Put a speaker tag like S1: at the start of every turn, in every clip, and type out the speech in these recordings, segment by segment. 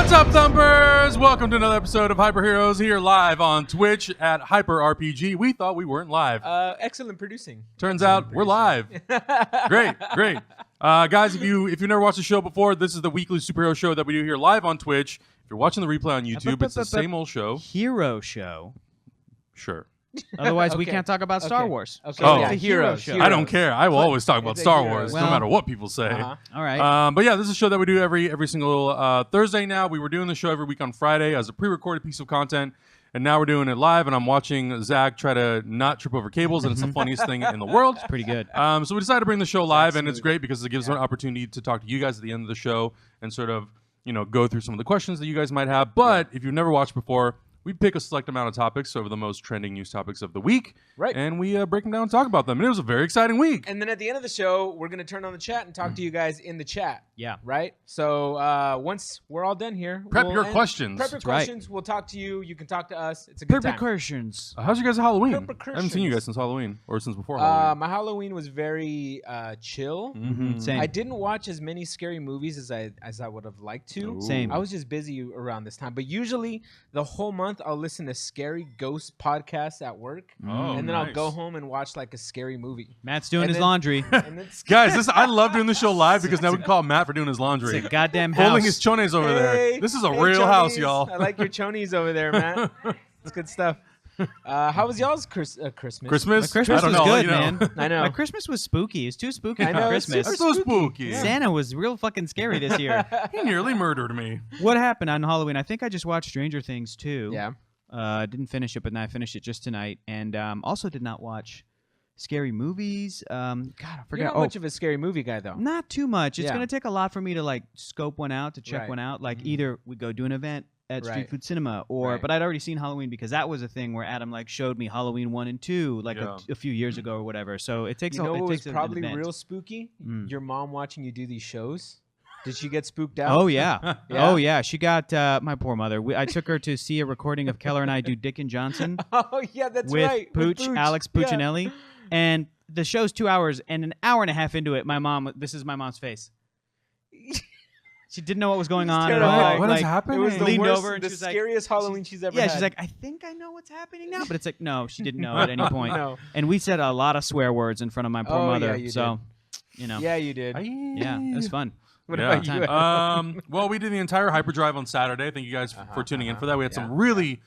S1: What's up, Thumpers? Welcome to another episode of Hyper Heroes here live on Twitch at Hyper RPG. We thought we weren't live.
S2: Excellent producing.
S1: Turns out we're live. Great. Guys, if you've never watched the show before, this is the weekly superhero show that we do here live on Twitch. If you're watching the replay on YouTube, it's the same old show.
S3: Hero show.
S1: Sure.
S3: Otherwise, we can't talk about Star Wars.
S2: Okay.
S1: Oh.
S2: Yeah,
S3: It's a hero show.
S1: I don't care. I will always talk about
S2: It's a
S1: Star
S2: hero.
S1: Wars, no
S3: Well,
S1: matter what people say.
S2: Uh-huh.
S3: All right.
S1: But yeah, this is a show that we do every single Thursday now. We were doing the show every week on Friday as a pre-recorded piece of content, and now we're doing it live, and I'm watching Zach try to not trip over cables, and it's the funniest thing in the world.
S3: Pretty good.
S1: So we decided to bring the show live, and it's great because it gives us an opportunity to talk to you guys at the end of the show and sort of, go through some of the questions that you guys might have. But if you've never watched before, we pick a select amount of topics over the most trending news topics of the week,
S2: Right.
S1: and we break them down and talk about them. And it was a very exciting week.
S2: And then at the end of the show, we're going to turn on the chat and talk to you guys in the chat.
S3: Yeah.
S2: Right? So once we're all done here,
S1: Prep
S2: we'll
S1: your
S2: end.
S1: questions.
S2: Prep your
S3: That's right.
S2: questions. We'll talk to you. You can talk to us. It's a good time.
S3: Repercussions.
S1: How's your guys' Halloween? I
S2: Repercussions.
S1: haven't seen you guys since Halloween, or since before Halloween.
S2: My Halloween was very chill.
S3: Same.
S2: I didn't watch as many scary movies as I would have liked to.
S1: Ooh.
S3: Same.
S2: I was just busy around this time. But usually the whole month I'll listen to scary ghost podcasts at work.
S1: Oh,
S2: And then I'll
S1: nice.
S2: go home and watch like a scary movie.
S3: Matt's doing
S2: And
S3: his
S2: then-
S3: laundry.
S2: And then
S1: Guys, I love doing the show live because now we can call Matt for doing his laundry.
S3: It's a goddamn
S1: Folding
S3: house.
S1: his chones over there.
S2: Hey,
S1: This is a
S2: hey,
S1: real house,
S2: chonies.
S1: y'all.
S2: I like your chonies over there, Matt. It's good stuff. How was y'all's Christmas?
S1: Christmas?
S3: My Christmas
S1: I don't
S3: was
S1: know,
S3: good,
S1: you know.
S3: man.
S2: I know.
S3: My Christmas was spooky. It's too spooky
S2: I
S3: for
S2: know, it's
S3: Christmas.
S1: That's so spooky.
S3: Santa was real fucking scary this year.
S1: He nearly murdered me.
S3: What happened on Halloween? I think I just watched Stranger Things too.
S2: Yeah.
S3: Didn't finish it, but then I finished it just tonight. And also did not watch scary movies. God, I
S2: You're
S3: forgot.
S2: not much of a scary movie guy, though.
S3: Not too much. It's
S2: Yeah.
S3: going to take a lot for me to like scope one out, to check
S2: Right.
S3: one out. Like either we go do an event at Street
S2: Right.
S3: Food Cinema, or
S2: Right.
S3: but I'd already seen Halloween because that was a thing where Adam like showed me Halloween 1 and 2 like
S1: Yeah.
S3: a few years ago or whatever. So it takes
S2: You know
S3: it
S2: what was
S3: takes an
S2: probably
S3: event.
S2: real spooky?
S3: Mm.
S2: Your mom watching you do these shows. Did she get spooked out?
S3: Oh yeah.
S2: Yeah?
S3: Oh yeah. She got my poor mother. I took her to see a recording of Keller and I do Dick and Johnson
S2: Oh yeah, that's
S3: with
S2: right.
S3: Pooch, Alex
S2: Yeah.
S3: Puccinelli, and the show's 2 hours, and an hour and a half into it, this is my mom's face. She didn't know what was going on at all.
S2: terrifying.
S1: What is
S3: Like,
S1: happening?
S2: It was the
S3: leaned
S2: worst,
S3: over and
S2: the
S3: she was like-
S2: scariest Halloween she's ever
S3: Yeah,
S2: had.
S3: she's like, I think I know what's happening now, but it's like, no, she didn't know at any point.
S2: No.
S3: And we said a lot of swear words in front of my poor
S2: Oh,
S3: mother,
S2: yeah, you
S3: so you know,
S2: Yeah, you did.
S3: yeah, it was fun.
S2: What
S1: Yeah.
S2: about you?
S1: Well, we did the entire hyperdrive on Saturday. Thank you guys for tuning in for that. We had
S2: Yeah.
S1: some really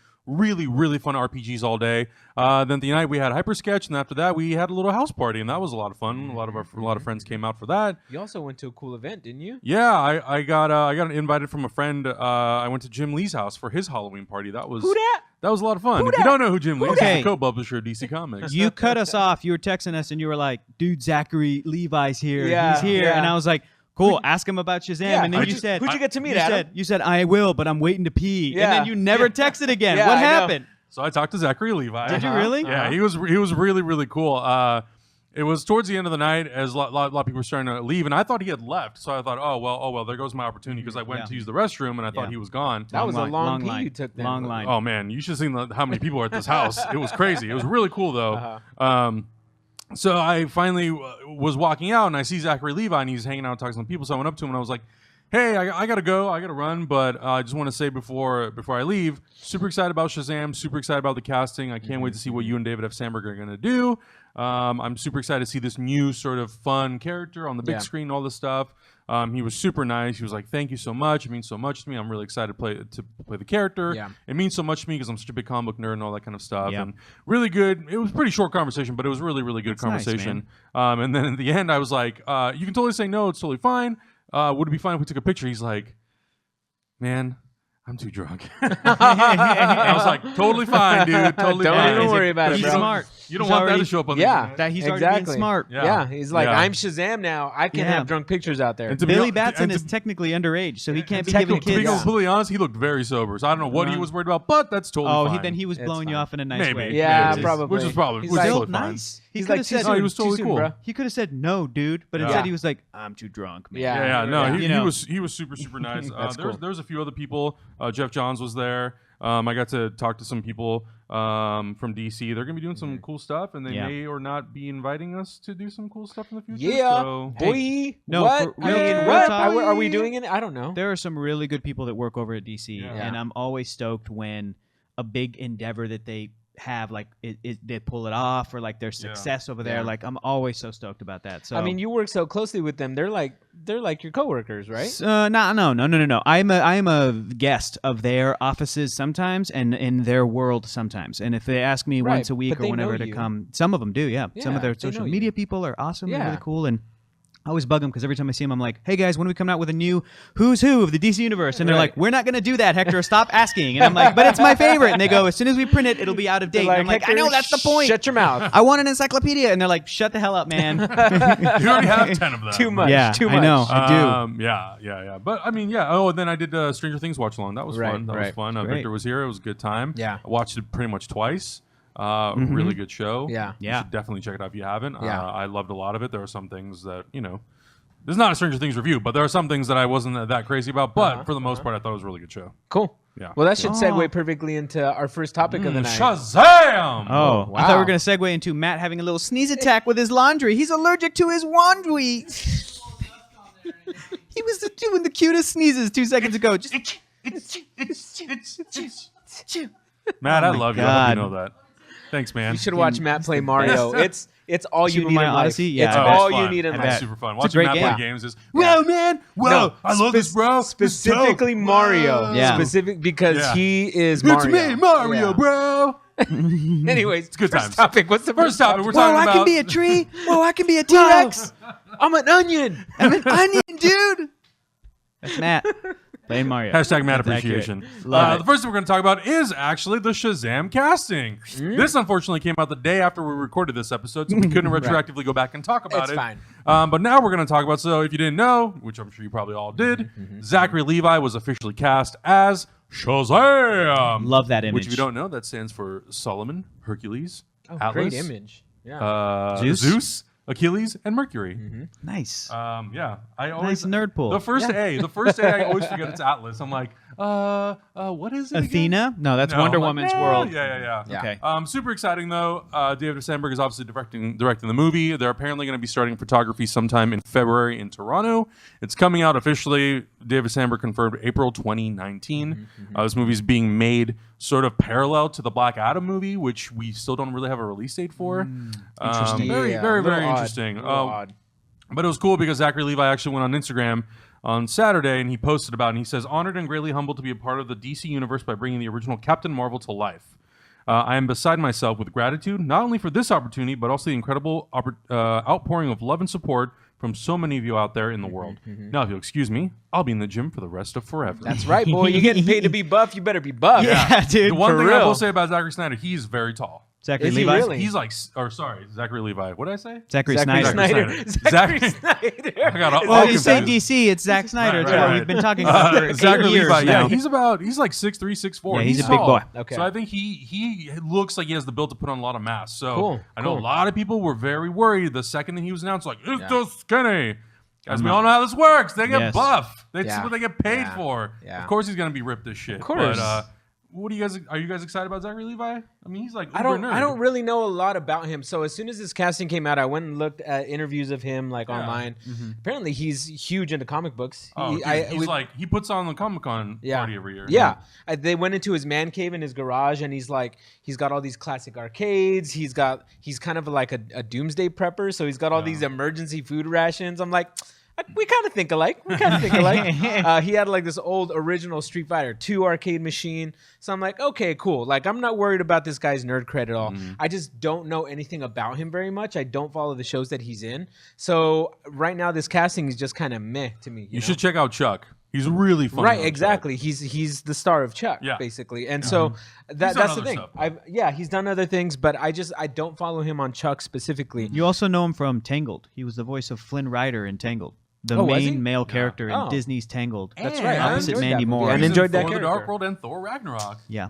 S1: fun RPGs all day. Then the night we had hyper sketch, and after that we had a little house party, and that was a lot of fun. A lot of friends came out for that.
S2: You also went to a cool event, didn't you?
S1: Yeah, I got invited from a friend. I went to Jim Lee's house for his Halloween party. That was
S2: Who dat?
S1: that was a lot of fun. If you don't know who Jim Lee is, he's
S3: dat?
S1: the co-publisher of DC Comics.
S3: You cut us off. You were texting us, and you were like, "Dude, Zachary Levi's here.
S2: Yeah,
S3: He's here."
S2: yeah.
S3: And I was like, "Cool. Ask him about Shazam."
S2: Yeah,
S3: And then
S1: who'd
S3: you
S1: you-
S3: said,
S2: Who'd you get to meet,
S3: you
S2: Adam?
S3: said, "I will, but I'm waiting to pee."
S2: Yeah.
S3: And then you never texted again.
S2: Yeah,
S3: What
S2: I know.
S3: happened?
S1: So I talked to Zachary Levi.
S3: Did you really?
S1: Yeah, he was really cool. It was towards the end of the night as a lot of people were starting to leave, and I thought he had left. So I thought, oh well, there goes my opportunity because I went
S3: Yeah.
S1: to use the restroom and I thought
S3: Yeah.
S1: he was gone.
S2: That was a long pee
S3: line.
S2: you took then.
S3: Long line.
S1: Oh man, you should have seen how many people were at this house. It was crazy. It was really cool though. So I finally was walking out and I see Zachary Levi and he's hanging out talking to some people. So I went up to him and I was like, "Hey, I gotta go. I gotta run, but I just want to say before I leave, super excited about Shazam. Super excited about the casting. I can't wait to see what you and David F. Sandberg are gonna do. I'm super excited to see this new sort of fun character on the big
S2: Yeah.
S1: screen. All this stuff." He was super nice. He was like, "Thank you so much. It means so much to me. I'm really excited to play the character.
S2: Yeah.
S1: It means so much to me because I'm such a big comic book nerd and all that kind of stuff."
S3: Yeah.
S1: And really good. It was a pretty short conversation, but it was really good
S3: That's nice,
S1: conversation. And then in the end, I was like, "You can totally say no. It's totally fine. Would it be fine if we took a picture?" He's like, "Man, I'm too drunk." And I was like, "Totally fine, dude. Totally
S2: Don't
S1: fine."
S2: even worry about it,
S3: He's
S2: bro.
S3: smart.
S1: You don't
S3: He's
S1: want that
S3: already-
S1: to show up on
S2: Yeah.
S1: the
S3: That he's already
S2: Exactly.
S3: being smart.
S2: Yeah. He's like,
S1: Yeah.
S2: I'm Shazam now. I can
S3: Yeah.
S2: have drunk pictures out there.
S1: And to be
S3: Billy
S1: hon-
S3: Batson
S1: and
S3: is
S1: to-
S3: technically underage, so he can't be
S2: technically-
S3: giving
S1: To be
S3: kids.
S2: Yeah.
S1: completely honest, he looked very sober. So I don't know what he was worried about, but that's totally
S3: Oh,
S1: fine.
S3: then he was
S2: It's
S3: blowing you
S2: fine.
S3: off in a nice
S1: Maybe.
S3: way.
S2: Yeah,
S1: Which is-
S2: probably.
S1: Which is probably
S2: He's
S1: which is
S2: like-
S1: totally
S3: Still
S1: fine.
S3: nice.
S2: He's
S3: coulda
S2: like,
S3: said,
S2: too
S1: No, he
S2: soon,
S1: was
S2: too
S1: totally
S2: soon,
S1: cool.
S2: bro.
S3: He could have said no, dude, but
S1: Yeah.
S3: instead he was like, "I'm too drunk, man."
S2: Yeah.
S1: Yeah, no,
S2: Yeah.
S1: he
S3: You know.
S1: was super nice.
S2: That's
S1: there
S2: cool.
S1: was a few other people. Jeff Johns was there. I got to talk to some people from DC. They're gonna be doing some cool stuff, and they may or not be inviting us to do some cool stuff in the future.
S2: Yeah,
S1: so,
S2: boy.
S3: No,
S2: what?
S3: for
S2: I
S3: real-
S2: mean,
S3: real
S2: what?
S3: talk-
S2: Are we doing it? I don't know.
S3: There are some really good people that work over at DC,
S1: Yeah.
S3: and I'm always stoked when a big endeavor that they have, like they pull it off, or like their success over there.
S2: Yeah.
S3: Like I'm always so stoked about that. So
S2: I mean, you work so closely with them. They're like your coworkers, right?
S3: No. I am a guest of their offices sometimes, and in their world sometimes. And if they ask me
S2: Right,
S3: once a week
S2: but
S3: or
S2: they
S3: whenever
S2: know
S3: to
S2: you.
S3: come, some of them do. Yeah, some
S2: Yeah,
S3: of their
S2: they
S3: social
S2: know you.
S3: media people are awesome. They're
S2: Yeah.
S3: really cool, and I always bug them because every time I see them, I'm like, "Hey guys, when are we coming out with a new Who's Who of the DC universe?" And they're
S2: Right.
S3: like, "We're not going to do that, Hector. Stop asking." And I'm like, "But it's my favorite." And they go, "As soon as we print it, it'll be out of date."
S2: They're
S3: And I'm like, "I know, that's the point.
S2: Shut your mouth.
S3: I want an encyclopedia." And they're like, "Shut the hell up, man."
S1: you already have 10 of them.
S2: Too much.
S3: Yeah,
S2: Too much.
S3: I know. I do.
S1: Yeah. But I mean, yeah. Oh, and then I did Stranger Things watch along. That was
S2: Right,
S1: fun. That was
S2: right.
S1: fun.
S3: Great.
S1: Victor was here. It was a good time.
S2: Yeah.
S1: I watched it pretty much twice. Really good show.
S2: Yeah.
S1: You should definitely check it out if you haven't.
S2: Yeah.
S1: I loved a lot of it. There are some things that, this is not a Stranger Things review, but there are some things that I wasn't that crazy about. But for the most part, I thought it was a really good show.
S2: Cool.
S1: Yeah.
S2: Well, that should
S3: Oh.
S2: segue perfectly into our first topic of the night.
S1: Shazam!
S3: Oh,
S2: wow.
S3: I thought we were going to segue into Matt having a little sneeze attack with his laundry. He's allergic to his laundry. He was doing the cutest sneezes 2 seconds ago. Just
S1: Matt, I
S3: my
S1: love you. I hope you
S3: God.
S1: know that. Thanks, man.
S2: You should watch Matt play Mario. It's all you
S3: Super
S2: need
S3: Mario
S2: in life.
S3: Odyssey? Yeah,
S2: it's
S3: I bet.
S2: all
S1: It's
S2: you
S1: fun.
S2: need in
S3: I
S2: life.
S3: bet.
S1: It's super fun.
S3: It's a
S1: Watching
S3: great
S1: Matt
S3: game.
S1: play games is, whoa, man. Whoa.
S2: No,
S1: I love this, bro. This is dope.
S2: Specifically Mario.
S3: Yeah.
S2: Specific because
S1: Yeah.
S2: he is
S1: It's
S2: Mario.
S1: me, Mario,
S2: Yeah.
S1: bro.
S2: Anyways, it's
S1: good
S2: first
S1: times.
S2: topic. What's the
S1: First topic, we're
S3: Whoa,
S1: talking
S3: I
S1: about.
S3: can be a tree. Whoa, I can be a T-Rex.
S2: I'm an onion.
S3: I'm an onion, dude. That's Matt playing Mario.
S1: Hashtag Matt
S3: That's
S1: appreciation.
S3: accurate. Love it.
S1: The first thing we're going to talk about is actually the Shazam casting. This unfortunately came out the day after we recorded this episode, so we couldn't retroactively go back and talk about
S2: It's
S1: it.
S2: fine.
S1: But now we're going to talk about, so if you didn't know, which I'm sure you probably all did, Zachary Levi was officially cast as Shazam.
S3: Love that image.
S1: Which, if you don't know, that stands for Solomon, Hercules,
S2: Oh,
S1: Atlas,
S2: great image. Yeah.
S3: Zeus?
S1: Achilles, and Mercury.
S3: Nice.
S1: Yeah, I
S3: Nice
S1: always
S3: nerd pool.
S1: The first A, I always forget it's Atlas. I'm like, what is it? again?
S3: Athena? No, that's
S1: No,
S3: Wonder
S1: I'm like,
S3: Woman's
S1: "Yeah,
S3: world.
S1: Yeah.
S2: Yeah.
S3: Okay.
S1: Super exciting though. David Sandberg is obviously directing the movie. They're apparently going to be starting photography sometime in February in Toronto. It's coming out officially. David Sandberg confirmed April 2019. This movie is being made sort of parallel to the Black Adam movie, which we still don't really have a release date for.
S3: Interesting.
S1: Very,
S2: Yeah,
S1: very,
S2: little
S1: very
S2: odd,
S1: interesting.
S2: little odd.
S1: But it was cool because Zachary Levi actually went on Instagram on Saturday and he posted about it. And he says, "Honored and greatly humbled to be a part of the DC universe by bringing the original Captain Marvel to life. I am beside myself with gratitude, not only for this opportunity, but also the incredible outpouring of love and support from so many of you out there in the world. Now, if you'll excuse me, I'll be in the gym for the rest of forever."
S2: That's right, boy. You're getting paid to be buff. You better be buff.
S3: Yeah, dude.
S1: The one
S2: for
S1: thing I
S2: real.
S1: will say about Zachary Snyder, he's very tall.
S3: Zachary
S2: Is he
S3: Levi.
S2: really?
S1: He's like, Zachary Levi. What did I say?
S3: Zachary
S2: Zachary
S3: Snyder.
S2: Snyder.
S1: Zachary
S2: Zachary Snyder.
S1: I got all
S3: Oh, you say
S1: confused.
S3: DC, it's Zack Snyder. It's
S1: Right,
S3: what
S1: right.
S3: we've been talking about for 8
S1: Zachary
S3: years
S1: Levi,
S3: now.
S1: yeah, he's like 6'3", 6'4".
S3: Yeah, he's a
S1: tall.
S3: big boy.
S2: Okay.
S1: So I think he looks like he has the build to put on a lot of mass. So
S2: Cool,
S1: I know
S2: cool.
S1: a lot of people were very worried the second that he was announced, like, it's
S2: Yeah.
S1: too skinny. Guys, we all know how this works. They get
S3: Yes.
S1: buff. That's
S2: Yeah.
S1: what they get paid
S2: Yeah.
S1: for.
S2: Yeah.
S1: Of course he's gonna be ripped as shit.
S2: Of course.
S1: But are you guys excited about Zachary Levi? I mean, he's like
S2: I
S1: uber
S2: don't.
S1: nerd.
S2: I don't really know a lot about him. So as soon as this casting came out, I went and looked at interviews of him like online. Apparently, he's huge into comic books.
S1: Oh, dude, he puts on the Comic-Con party every year.
S2: Yeah, they went into his man cave in his garage, and he's got all these classic arcades. He's kind of like a doomsday prepper, so he's got all these emergency food rations. I'm like, we kind of think alike. He had like this old original Street Fighter 2 arcade machine. So I'm like, okay, cool. Like, I'm not worried about this guy's nerd cred at all. I just don't know anything about him very much. I don't follow the shows that he's in. So right now, this casting is just kind of meh to me.
S1: You should check out Chuck. He's really fun.
S2: Right, exactly. He's the star of Chuck, basically, and so that's the
S1: other
S2: thing.
S1: stuff.
S2: He's done other things, but I don't follow him on Chuck specifically.
S3: You also know him from Tangled. He was the voice of Flynn Rider in Tangled, the
S2: Was he?
S3: main male character
S2: Oh.
S3: in Disney's Tangled.
S2: That's right. I
S3: Opposite
S2: enjoyed
S3: Mandy
S2: that movie.
S3: Moore.
S2: I
S1: He's in
S2: enjoyed that
S1: Thor: The
S2: character.
S1: Dark World and Thor Ragnarok.
S3: Yeah.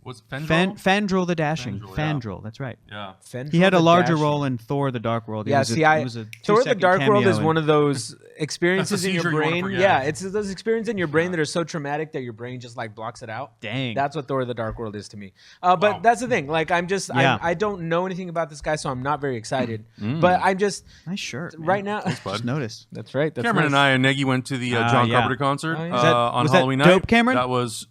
S1: Was it Fendrel?
S3: Fandral the Dashing.
S1: Fandral, yeah.
S3: Fandral, that's right.
S1: Yeah.
S2: Fendrel
S3: He had a
S2: the
S3: larger
S2: Dashing.
S3: role in Thor: The Dark World.
S2: Yeah, Thor: The Dark World is one of those experiences in your
S1: seizure you wanna
S2: brain.
S1: forget.
S2: Yeah, it's those experiences in your brain that are so traumatic that your brain just like blocks it out.
S3: Dang.
S2: That's what Thor: The Dark World is to me. But that's the thing. Like, I'm just,
S3: Yeah.
S2: I don't know anything about this guy, so I'm not very excited. But I'm just
S3: Nice shirt. Man.
S2: right now.
S3: Just noticed.
S2: That's right. That's
S1: Cameron
S2: nice.
S1: and I and Neggy went to the John
S3: yeah.
S1: Carpenter concert
S2: Oh, yeah.
S1: on
S3: Was that
S1: Halloween
S3: dope,
S1: night.
S3: Cameron?
S1: That was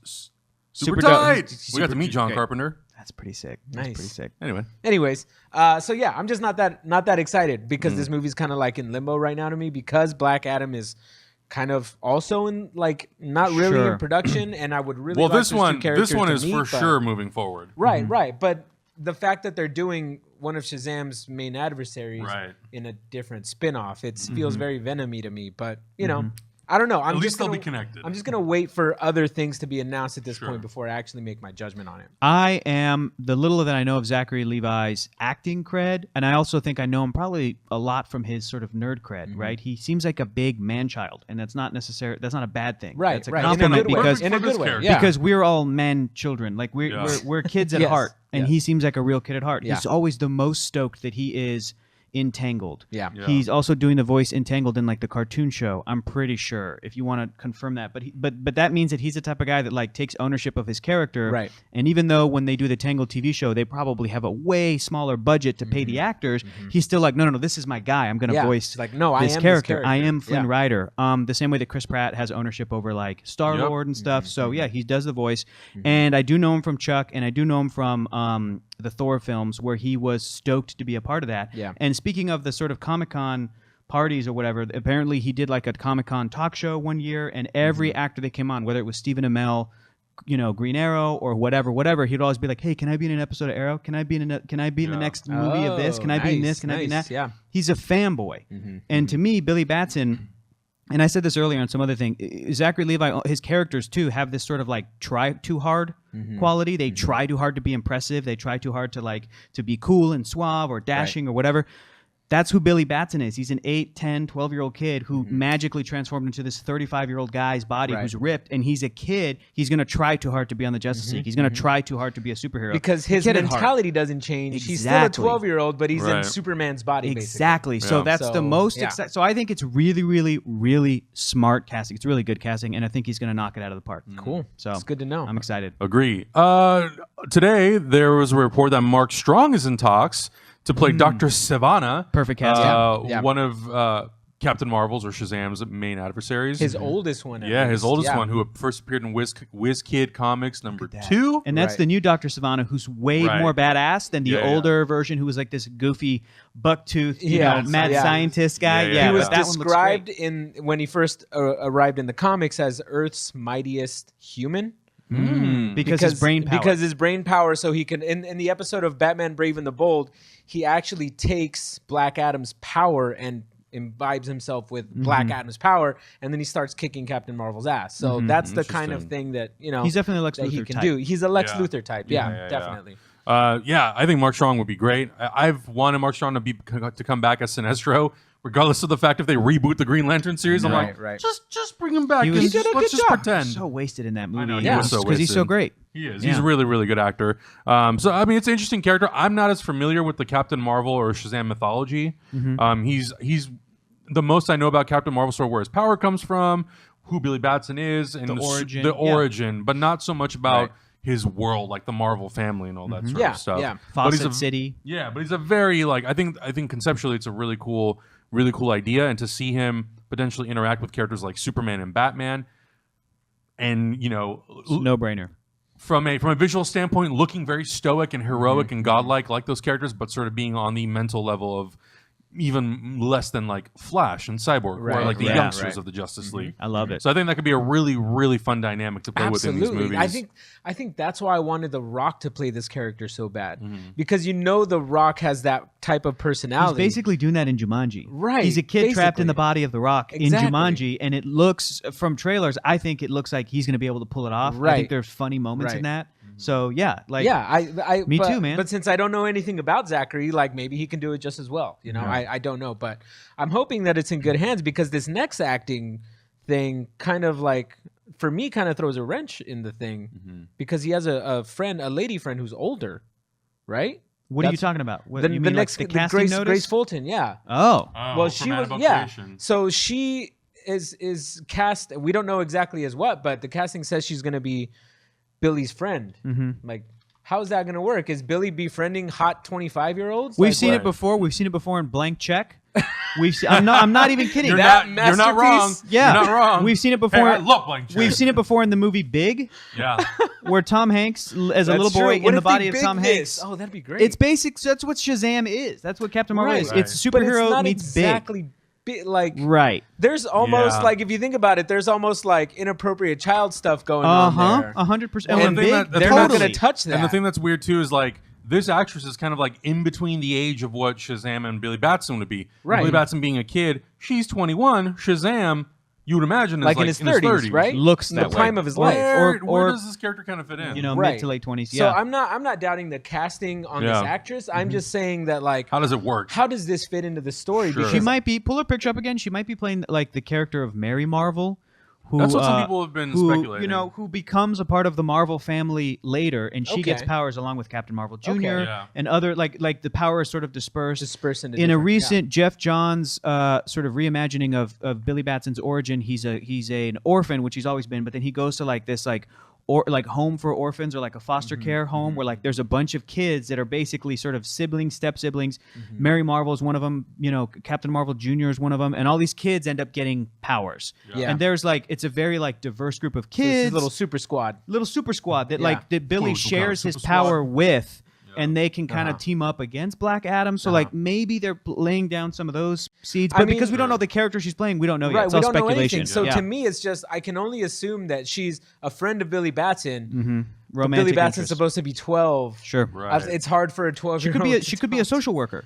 S1: super
S3: Super dope.
S1: tight.
S3: Super
S1: We got to meet John
S3: great.
S1: Carpenter.
S3: That's pretty sick. That's
S2: Nice.
S3: pretty sick.
S1: Anyway,
S2: Anyways, so yeah, I'm just not that excited because this movie's kind of like in limbo right now to me because Black Adam is kind of also in like not really
S3: Sure.
S2: in production, and I would really
S1: well,
S2: like
S1: this
S2: those two
S1: one
S2: characters to
S1: is
S2: meet,
S1: for
S2: but-
S1: sure moving forward.
S2: Right, right. But the fact that they're doing one of Shazam's main adversaries
S1: Right.
S2: in a different spin-off, it feels very Venom-y to me. But you know, I don't know.
S1: At least they'll be connected.
S2: I'm just gonna wait for other things to be announced at this point before I actually make my judgment on it.
S3: I am the little that I know of Zachary Levi's acting cred, and I also think I know him probably a lot from his sort of nerd cred. Right? He seems like a big man child, and that's not necessary. That's not a bad thing.
S2: Right,
S3: That's a
S2: right.
S3: compliment
S2: in a good
S3: because
S2: way. In a
S1: for this
S2: good way.
S1: character.
S2: Yeah.
S3: because we're all man children. Like we're kids at
S2: Yes,
S3: heart, and
S2: yes.
S3: he seems like a real kid at heart.
S2: Yeah.
S3: He's always the most stoked that he is Entangled.
S2: Yeah.
S1: Yeah.
S3: He's also doing the voice Entangled in like the cartoon show. I'm pretty sure. If you want to confirm that, but that means that he's the type of guy that like takes ownership of his character.
S2: Right.
S3: And even though when they do the Tangled TV show, they probably have a way smaller budget to pay the actors, he's still like, no, this is my guy. I'm going to voice
S2: It's like, no, I am
S3: this
S2: this
S3: character. I
S2: character.
S3: am Flynn
S2: Yeah.
S3: Rider. The same way that Chris Pratt has ownership over like Star Lord and stuff. So yeah, he does the voice, and I do know him from Chuck, and I do know him from the Thor films where he was stoked to be a part of that.
S2: Yeah.
S3: And speaking of the sort of Comic-Con parties or whatever, apparently he did like a Comic-Con talk show one year, and every actor that came on, whether it was Stephen Amell, Green Arrow or whatever, he'd always be like, "Hey, can I be in an episode of Arrow? Can I be in the next movie of this? Can I be in this? Can I be in that?"
S2: Yeah.
S3: He's a fanboy. And to me, Billy Batson, and I said this earlier on some other thing, Zachary Levi, his characters too have this sort of like try too hard quality. They try too hard to be impressive. They try too hard to be cool and suave or dashing or whatever. That's who Billy Batson is. He's an 8, 10, 12-year-old kid who magically transformed into this 35-year-old guy's body who's ripped, and he's a kid. He's going to try too hard to be on the Justice League. He's going to try too hard to be a superhero.
S2: Because his
S3: Kid at heart.
S2: mentality doesn't change. He's still
S3: Exactly.
S2: a 12-year-old, but he's in
S1: Right.
S2: Superman's body,
S3: Exactly. So
S1: Yeah.
S3: that's the
S2: So,
S3: most
S2: yeah.
S3: So I think it's really, really, really smart casting. It's really good casting, and I think he's going to knock it out of the park.
S2: basically. Cool.
S3: So
S2: It's good to know.
S3: I'm excited.
S1: Agree. Today there was a report that Mark Strong is in talks to play Dr. Sivana.
S3: Perfect casting.
S2: Yeah.
S1: One of Captain Marvel's or Shazam's main adversaries.
S2: His oldest one. at
S1: his
S2: least.
S1: oldest
S2: Yeah.
S1: one, who first appeared in Whiz Kid Comics #2.
S3: And that's
S2: Right.
S3: the new Dr. Sivana, who's way
S1: Right.
S3: more badass than the
S1: Yeah, yeah.
S3: older version, who was like this goofy, buck-toothed,
S2: Yeah,
S3: mad
S2: yeah.
S3: scientist guy.
S1: Yeah,
S3: Yeah,
S1: yeah,
S2: He was
S3: that one looks
S2: described
S3: great.
S2: in when he first arrived in the comics as Earth's mightiest human.
S3: because his brain power.
S2: Because his brain power, so he can. In the episode of Batman: Brave and the Bold, he actually takes Black Adam's power and imbibes himself with Black Adam's power, and then he starts kicking Captain Marvel's ass. So that's the kind of thing that
S3: he's definitely Lex
S2: that he
S3: Luthor
S2: can
S3: type.
S2: do. He's a Lex
S1: Yeah.
S2: Luthor type. Yeah, definitely.
S1: I think Mark Strong would be great. I've wanted Mark Strong to come back as Sinestro, regardless of the fact if they reboot the Green Lantern series. I'm
S2: Right,
S1: like,
S2: right.
S1: just bring him back.
S3: He
S1: and
S3: was-
S2: He did a
S1: let's
S2: good
S1: just
S2: job.
S1: pretend.
S3: So wasted in that movie.
S1: know,
S2: he was
S1: so
S3: because he's so
S1: wasted.
S3: great.
S1: He is.
S3: Yeah.
S1: He's a really, really good actor. So I mean, it's an interesting character. I'm not as familiar with the Captain Marvel or Shazam mythology. He's the most I know about Captain Marvel, sort of where his power comes from, who Billy Batson is, and
S3: origin.
S1: the
S3: Yeah.
S1: origin, but not so much about
S2: Right.
S1: his world, like the Marvel family and all that sort
S2: Yeah,
S1: of stuff.
S2: yeah.
S1: But he's
S3: Fawcett
S1: a-
S3: City.
S1: Yeah, but he's a very I think conceptually it's a really cool idea, and to see him potentially interact with characters like Superman and Batman, and
S3: No brainer.
S1: from a visual standpoint, looking very stoic and heroic and godlike, like those characters, but sort of being on the mental level of even less than like Flash and Cyborg, or
S2: Right,
S1: like the
S3: right,
S1: youngsters
S2: right.
S1: of the Justice League.
S3: I love it.
S1: So I think that could be a really, really fun dynamic to play within these
S2: Absolutely.
S1: movies.
S2: I think that's why I wanted The Rock to play this character so bad.
S1: Mm-hmm.
S2: Because The Rock has that type of
S3: He's
S2: personality.
S3: basically doing that in Jumanji.
S2: Right,
S3: He's a kid trapped in
S2: basically.
S3: the body of the Rock
S2: Exactly.
S3: in Jumanji, and it looks, from trailers, I think it looks like he's going to be able to pull it off. I
S2: Right.
S3: think there's funny moments in
S2: Right.
S3: that. So yeah, like
S2: I
S3: Me
S2: but,
S3: too, man.
S2: But since I don't know anything about Zachary, like maybe he can do it just as well. I don't know, but I'm hoping that it's in good hands because this next acting thing kind of like for me, kind of throws a wrench in the thing because he has a lady friend who's older, right?
S3: What are you talking about? What,
S2: The,
S3: you
S2: the
S3: mean
S2: next,
S3: like the
S2: the
S3: casting
S2: Grace,
S3: notice?
S2: Grace Fulton, yeah.
S3: Oh.
S2: Well, she was, So she is cast. We don't know exactly as what, but the casting says she's going to be Billy's friend. Like, how is that going to work? Is Billy befriending hot 25-year-olds?
S3: We've seen it before. We've seen it before in Blank Check. I'm not even kidding.
S1: You're not wrong.
S3: Yeah,
S1: you're not wrong.
S3: We've seen it before.
S1: Hey, I love Blank Check.
S3: We've seen it before in the movie Big.
S1: Yeah.
S3: Where Tom Hanks, as a little boy in the body of Tom Hanks.
S2: Oh, that'd be great.
S3: It's basic. That's what Shazam is. That's what Captain Marvel is.
S1: Right.
S3: It's a superhero
S2: but it's not
S3: meets
S2: exactly like
S3: right.
S2: There's almost like, if you think about it, there's almost like inappropriate child stuff going on there.
S3: 100%.
S2: And they're not going to touch that.
S1: And the thing that's weird too is like this actress is kind of like in between the age of what Shazam and Billy Batson would be.
S2: Right.
S1: Billy Batson being a kid, she's 21. Shazam, you would imagine, is
S2: like in his 30s, right?
S3: Looks
S2: in
S3: that
S2: the prime
S3: way.
S2: of his life.
S1: Where does this character kind of fit in?
S3: You know,
S2: Right.
S3: mid to late 20s.
S2: So
S3: Yeah.
S2: I'm not doubting the casting on this actress. I'm just saying that, like,
S1: How does it work?
S2: how does this fit into the story?
S1: Sure.
S3: She might be. Pull her picture up again. She might be playing like the character of Mary Marvel. Who,
S1: That's what some people have been speculating.
S3: You know, who becomes a part of the Marvel family later, and she gets
S2: Okay.
S3: powers along with Captain Marvel Jr.
S1: Yeah.
S3: and other like the power is sort of dispersed.
S2: into
S3: In a
S2: different-
S3: recent Jeff Johns sort of reimagining of Billy Batson's origin, he's an orphan, which he's always been, but then he goes to like this or like home for orphans or like a foster care home where like there's a bunch of kids that are basically sort of siblings, step siblings. Mary Marvel is one of them, you know, Captain Marvel Jr. is one of them, and all these kids end up getting powers.
S2: Yeah.
S3: And there's like it's a very like diverse group of
S2: So it's
S3: kids,
S2: this little super squad.
S3: that like that Billy
S1: Cool,
S3: shares his
S1: super
S3: power
S1: squad.
S3: with. And they can kind of team up against Black Adam. So, like, maybe they're laying down some of those seeds. But because we don't know the character she's playing, we don't know yet. It's
S2: we
S3: all
S2: don't know
S3: speculation.
S2: anything. So
S3: Yeah.
S2: to me, it's just I can only assume that she's a friend of Billy Batson. But
S3: Romantic
S2: Billy Batson's
S3: interest.
S2: supposed to be 12.
S3: Sure.
S1: Right.
S2: It's hard for a 12-year-old.
S3: She could be a social worker.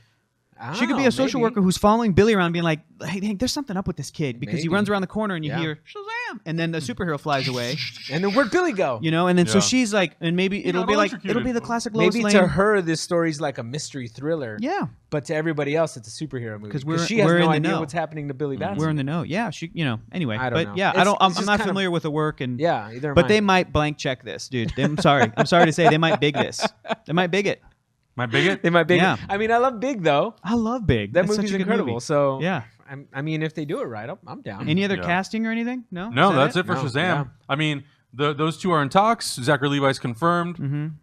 S3: She could be a social worker who's following Billy around, being like, "Hey, Hank, there's something up with this kid," because he
S2: Maybe.
S3: runs around the corner and you hear Shazam, and then the superhero flies away.
S2: And then where'd Billy go?
S3: You know, and then so
S1: Yeah.
S3: she's like, and maybe it'll
S1: got
S3: be like
S1: electrocuted.
S3: the classic Lois
S2: Maybe
S3: Lane.
S2: to her, this story's like a mystery thriller.
S3: Yeah,
S2: But to everybody else, it's a superhero movie.
S3: 'Cause
S2: She has
S3: we're in
S2: no
S3: the
S2: idea
S3: know.
S2: what's happening to Billy Batson.
S3: we're in the know. Yeah, she, you know. Anyway,
S2: I don't
S3: but
S2: know.
S3: yeah,
S2: It's
S3: I'm
S2: just
S3: not
S2: kind of-
S3: familiar with the work, and
S2: Yeah, either am
S3: but
S2: I.
S3: they might blank check this, dude. I'm sorry. I'm sorry to say they might big this. They might big it.
S1: My bigot?
S2: They might Big.
S3: Yeah.
S2: I mean, I love Big though.
S3: I love Big.
S2: That
S3: That's
S2: movie's
S3: such a good
S2: incredible.
S3: movie.
S2: So
S3: Yeah.
S2: I mean, if they do it right, I'm down.
S3: Any other
S1: Yeah.
S3: casting or anything? No.
S1: No,
S3: Is that
S1: that's it for
S2: No,
S1: Shazam.
S2: yeah.
S1: I mean, those two are in talks. Zachary Levi's confirmed.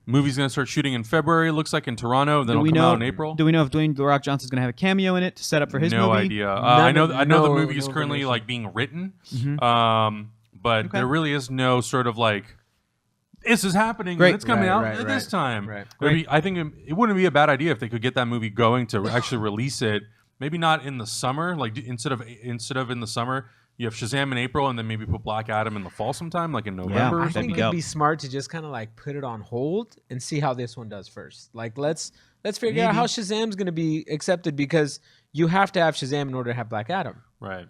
S1: Movie's going to start shooting in February, looks like, in Toronto. Then
S3: Do
S1: it'll
S3: we
S1: come
S3: know
S1: out in April.
S3: Do we know if Dwayne The Rock Johnson's going to have a cameo in it to set up for his
S1: no
S3: movie?
S1: idea. I know the
S2: no
S1: movie is currently
S2: information.
S1: like being written, but there really is no sort of like this is happening.
S3: Great.
S1: And it's coming out
S2: Right,
S1: at this
S2: right,
S1: time.
S2: right.
S1: I think it wouldn't be a bad idea if they could get that movie going to actually release it. Maybe not in the summer. Like instead of in the summer, you have Shazam in April, and then maybe put Black Adam in the fall sometime, like in November.
S3: Yeah,
S1: or
S2: I
S3: that'd
S1: something.
S2: think
S3: be
S2: it'd
S3: dope.
S2: be smart to just kind of like put it on hold and see how this one does first. Like let's figure out how Shazam's going to be accepted, because you have to have Shazam in order to have Black Adam.
S1: Right.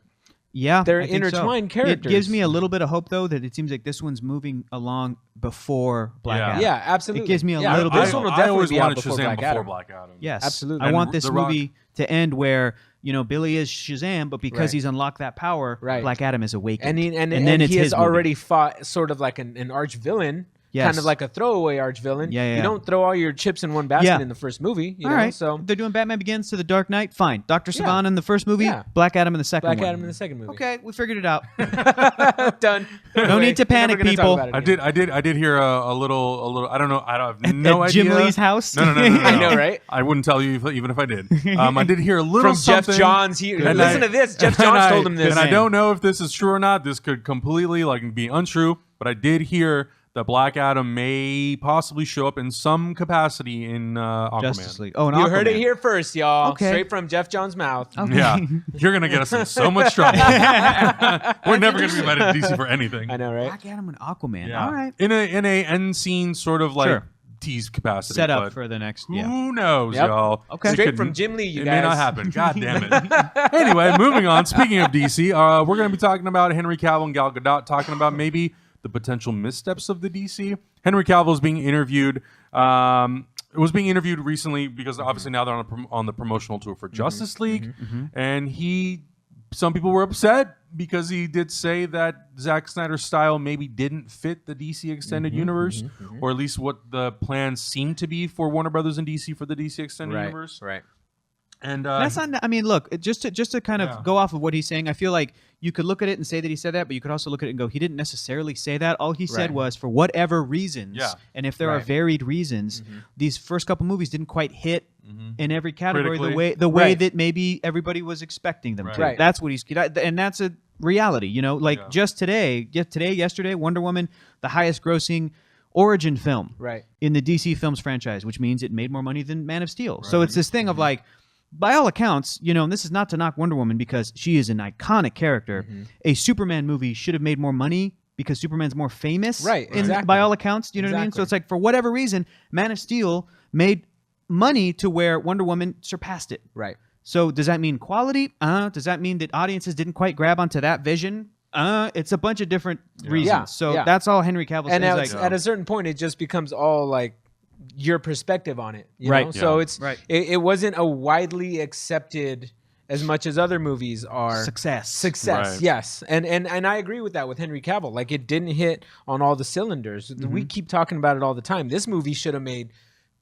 S3: Yeah,
S2: They're
S3: I think so.
S2: intertwined
S3: It gives
S2: characters.
S3: me a little bit of hope, though, that it seems like this one's moving along before Black
S1: Yeah.
S3: Adam.
S2: Yeah, absolutely.
S3: It gives me a
S2: Yeah,
S3: little
S2: this
S3: bit of
S2: one will
S3: hope.
S1: I
S2: definitely
S1: always
S2: be out
S1: wanted
S2: before
S1: Shazam
S2: Black
S1: before
S2: Adam.
S1: Black Adam.
S3: Yes,
S2: Absolutely.
S3: I want
S1: And
S3: this
S1: The Rock-
S3: movie to end where Billy is Shazam, but because
S2: Right.
S3: he's unlocked that power,
S2: Right.
S3: Black Adam is awakened,
S2: And
S3: then it's
S2: he has
S3: his movie.
S2: already fought sort of like an arch villain.
S3: Yes.
S2: Kind of like a throwaway arch villain.
S3: Yeah, yeah,
S2: You
S3: yeah.
S2: don't throw all your chips in one basket
S3: Yeah.
S2: in the first movie. You
S3: All
S2: know?
S3: right,
S2: So
S3: they're doing Batman Begins to the Dark Knight. Fine, Dr.
S2: Yeah.
S3: Sivana in the first movie,
S2: Yeah.
S3: Black Adam in the second
S2: Black
S3: one.
S2: Adam in the second movie.
S3: Okay, we figured it out.
S2: Done.
S3: No need to panic, people.
S1: I did hear a little. I don't know. I have no
S3: At
S1: idea.
S3: Jim Lee's house?
S1: No.
S2: I know, right?
S1: I wouldn't tell you even if I did. I did hear a little
S2: From Jeff
S1: something.
S2: Johns. Listen
S1: I-
S2: to this. Jeff
S1: and
S2: Johns told him this.
S1: And I don't know if this is true or not. This could completely be untrue. But I did hear that Black Adam may possibly show up in some capacity in Aquaman.
S3: Justice League. Oh, and
S2: You heard
S3: Aquaman.
S2: it here first, y'all.
S3: Okay.
S2: Straight from Jeff Johns' mouth.
S1: Yeah, you're gonna get us in so much trouble. We're never gonna be mad at DC for anything.
S2: I know, right?
S3: Black Adam and Aquaman.
S1: Yeah.
S3: All right.
S1: In a end scene sort of like
S3: Sure.
S1: tease capacity.
S3: Set up
S1: but
S3: for the next.
S1: Who
S3: Yeah.
S1: knows,
S2: Yep.
S1: y'all?
S3: Okay.
S1: It
S2: Straight
S1: could-
S2: from Jim Lee, you
S1: it
S2: guys.
S1: may not happen. God damn it. Anyway, moving on. Speaking of DC, we're going to be talking about Henry Cavill and Gal Gadot, talking about maybe the potential missteps of the DC. Henry Cavill is being interviewed. It was being interviewed recently because obviously now they're on the promotional tour for Justice League, and he some people were upset because he did say that Zack Snyder's style maybe didn't fit the DC Extended Universe, or at least what the plans seem to be for Warner Brothers and DC for the DC Extended Universe.
S2: Right.
S1: And
S3: that's not. I mean, look, just to kind of go off of what he's saying, I feel like you could look at it and say that he said that, but you could also look at it and go, he didn't necessarily say that. All he said was, for whatever reasons, and if there are varied reasons, these first couple movies didn't quite hit in every category the way that maybe everybody was expecting them to. That's what he's, and that's a reality. You know, like just yesterday, Wonder Woman, the highest grossing origin film in the DC Films franchise, which means it made more money than Man of Steel. So it's this thing of like, by all accounts, you know, and this is not to knock Wonder Woman because she is an iconic character. A Superman movie should have made more money because Superman's more famous. By all accounts, you know what I mean? So it's like, for whatever reason, Man of Steel made money to where Wonder Woman surpassed it. So does that mean quality? Does that mean that audiences didn't quite grab onto that vision? It's a bunch of different reasons. So that's all Henry Cavill says.
S2: And at a certain point, it just becomes all like your perspective on it, you know? So it wasn't a widely accepted as much as other movies are. Success, yes. And I agree with that with Henry Cavill. Like, it didn't hit on all the cylinders. We keep talking about it all the time. This movie should have made